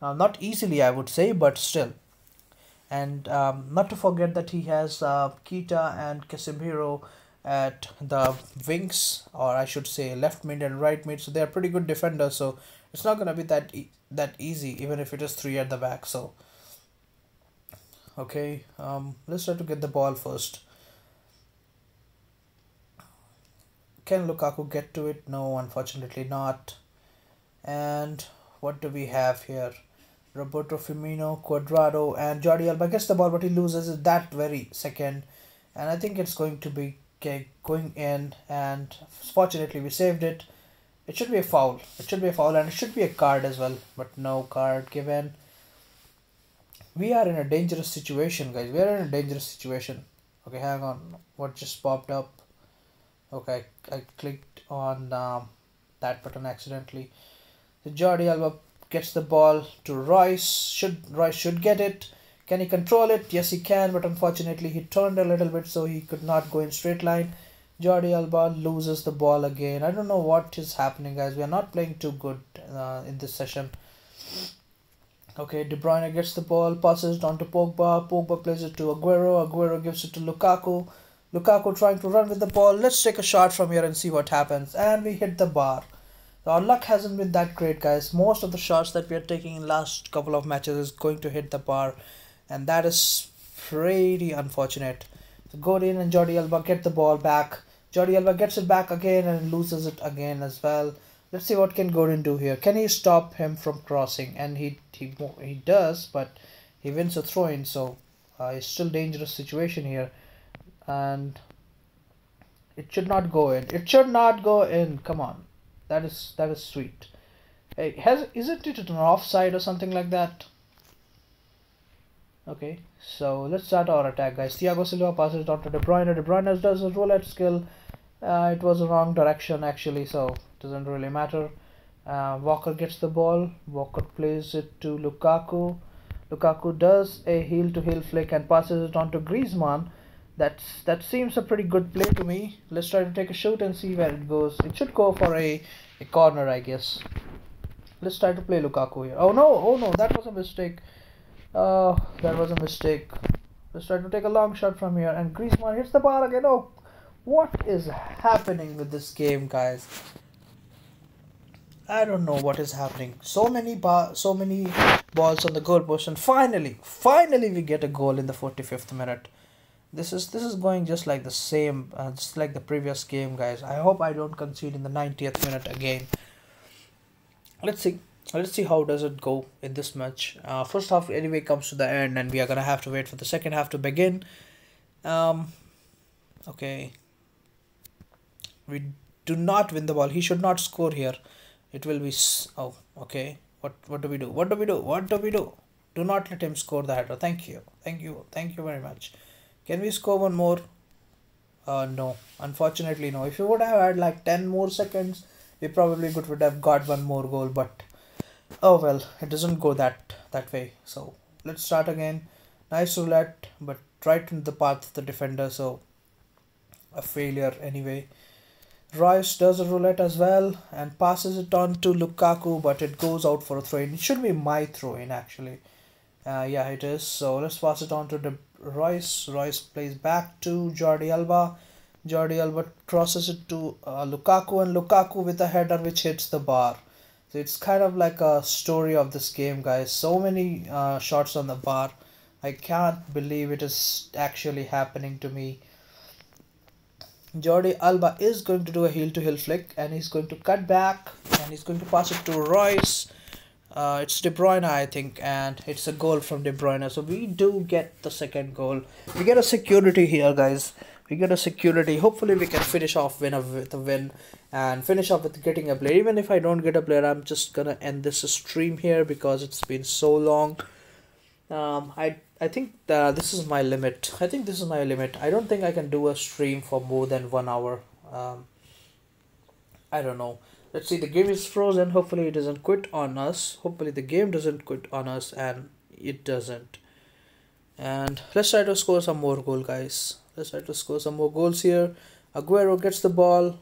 Not easily, I would say, but still. And not to forget that he has Kita and Casemiro at the wings, or I should say left mid and right mid, so they are pretty good defenders, so it's not gonna be that easy, even if it is 3 at the back. So okay, let's try to get the ball first. Can Lukaku get to it? No, unfortunately not. And what do we have here? Roberto Firmino, Cuadrado, and Jordi Alba gets the ball, but he loses it that very second. And I think it's going to be going in, and fortunately we saved it. It should be a foul. It should be a foul, and it should be a card as well, but no card given. We are in a dangerous situation, guys. We are in a dangerous situation. Okay, hang on. What just popped up? Okay, I clicked on that button accidentally. So Jordi Alba gets the ball to Royce. Royce should get it. Can he control it? Yes, he can, but unfortunately he turned a little bit, so he could not go in straight line. Jordi Alba loses the ball again. I don't know what is happening, guys. We are not playing too good in this session. Okay, De Bruyne gets the ball, passes it on to Pogba. Pogba plays it to Aguero. Aguero gives it to Lukaku. Lukaku trying to run with the ball. Let's take a shot from here and see what happens. And we hit the bar. Our luck hasn't been that great, guys. Most of the shots that we are taking in last couple of matches is going to hit the bar, and that is pretty unfortunate. So Godin and Jordi Alba get the ball back. Jordi Alba gets it back again and loses it again as well. Let's see what can Godin do here. Can he stop him from crossing? And he does, but he wins a throw-in, so it's still dangerous situation here. And It should not go in. It should not go in. Come on. That is sweet. Hey, isn't it an offside or something like that? Okay, so let's start our attack, guys. Thiago Silva passes it on to De Bruyne. De Bruyne does a roulette skill. It was the wrong direction actually, so doesn't really matter. Walker gets the ball. Walker plays it to Lukaku. Lukaku does a heel-to-heel flick and passes it on to Griezmann. That seems a pretty good play to me. Let's try to take a shoot and see where it goes. It should go for a corner, I guess. Let's try to play Lukaku here. Oh no, oh no, that was a mistake. Oh, that was a mistake. Let's try to take a long shot from here, and Griezmann hits the bar again. Oh, what is happening with this game, guys? I don't know what is happening. So many balls on the goalpost, and finally we get a goal in the 45th minute. This is going just like the same, just like the previous game, guys. I hope I don't concede in the 90th minute again. Let's see. Let's see how does it go in this match. First half anyway comes to the end, and we are gonna have to wait for the second half to begin. Okay. We do not win the ball. He should not score here. It will be oh, okay. What do we do? What do we do? What do we do? Do not let him score the header. Thank you. Thank you. Thank you very much. Can we score one more? No. Unfortunately, no. If you would have had like 10 more seconds, we probably would have got one more goal, but oh well, it doesn't go that way. So let's start again. Nice roulette, but right in the path of the defender, so a failure anyway. Royce does a roulette as well and passes it on to Lukaku, but it goes out for a throw-in. It should be my throw-in actually. Yeah, it is. So let's pass it on to Royce. Royce plays back to Jordi Alba. Jordi Alba crosses it to Lukaku, and Lukaku with a header which hits the bar. So it's kind of like a story of this game, guys. So many shots on the bar. I can't believe it is actually happening to me. Jordi Alba is going to do a heel-to-heel flick, and he's going to cut back, and he's going to pass it to Royce. It's De Bruyne, I think, and it's a goal from De Bruyne. So we do get the second goal. We get a security here, guys. We get a security. Hopefully we can finish off with a win and finish off with getting a player. Even if I don't get a player, I'm just gonna end this stream here because it's been so long. I think this is my limit. I think this is my limit. I don't think I can do a stream for more than 1 hour. I don't know. Let's see. The game is frozen. Hopefully it doesn't quit on us. Hopefully the game doesn't quit on us, and it doesn't. And let's try to score some more goals, guys. Let's try to score some more goals here. Aguero gets the ball,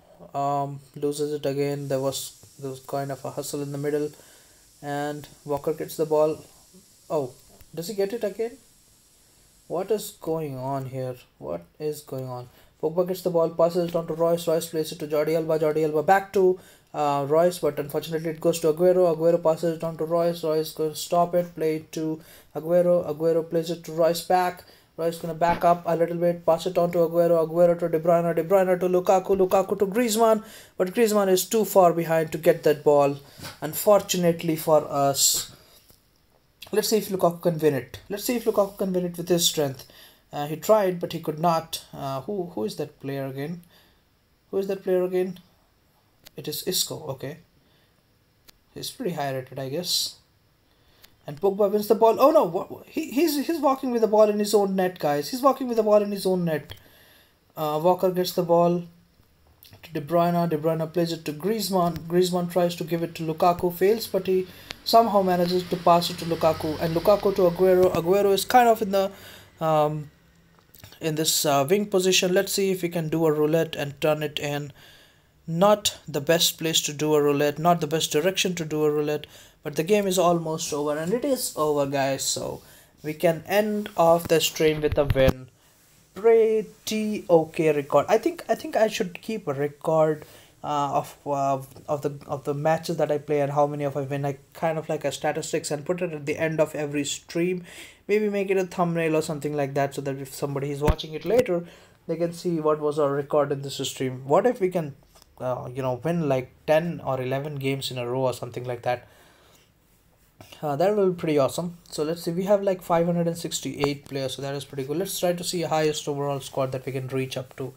loses it again. There was kind of a hustle in the middle, and Walker gets the ball. Oh, does he get it again? What is going on here? What is going on? Pogba gets the ball, passes it on to Royce. Royce plays it to Jordi Alba. Jordi Alba back to Royce, but unfortunately it goes to Aguero. Aguero passes it on to Royce. Royce going to stop it, play it to Aguero. Aguero plays it to Royce back. Royce going to back up a little bit, pass it on to Aguero. Aguero to De Bruyne. De Bruyne to Lukaku. Lukaku to Griezmann, but Griezmann is too far behind to get that ball. Unfortunately for us. Let's see if Lukaku can win it. Let's see if Lukaku can win it with his strength. He tried, but he could not. Who is that player again? Who is that player again? It is Isco. Okay, he's pretty high rated, I guess. And Pogba wins the ball. Oh no! He's walking with the ball in his own net, guys. He's walking with the ball in his own net. Walker gets the ball to De Bruyne. De Bruyne plays it to Griezmann. Griezmann tries to give it to Lukaku, fails, but he somehow manages to pass it to Lukaku, and Lukaku to Aguero. Aguero is kind of in the in this wing position. Let's see if we can do a roulette and turn it in. Not the best place to do a roulette, not the best direction to do a roulette, but the game is almost over, and it is over, guys. So we can end off the stream with a win. Pretty okay record. I think I should keep a record of the matches that I play and how many of I win. I kind of like a statistics and put it at the end of every stream. Maybe make it a thumbnail or something like that, so that if somebody is watching it later, they can see what was our record in this stream. What if we can win like 10 or 11 games in a row or something like that? That will be pretty awesome. So let's see, we have like 568 players, so that is pretty good. Let's try to see a highest overall squad that we can reach up to.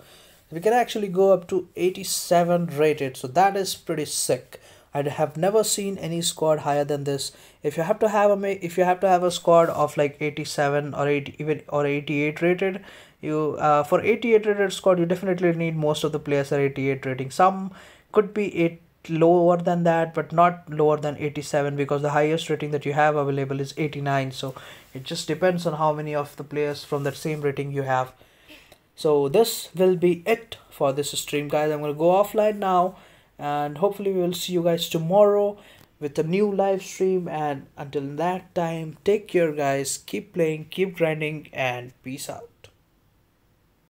We can actually go up to 87 rated, so that is pretty sick. I have never seen any squad higher than this. If you have to have if you have to have a squad of like 87 or 80 even or 88 rated, you for 88 rated squad you definitely need most of the players are 88 rating. Some could be 8 lower than that, but not lower than 87, because the highest rating that you have available is 89. So it just depends on how many of the players from that same rating you have. So this will be it for this stream, guys. I'm gonna go offline now, and hopefully we will see you guys tomorrow with a new live stream. And until that time, take care, guys. Keep playing, keep grinding, and peace out.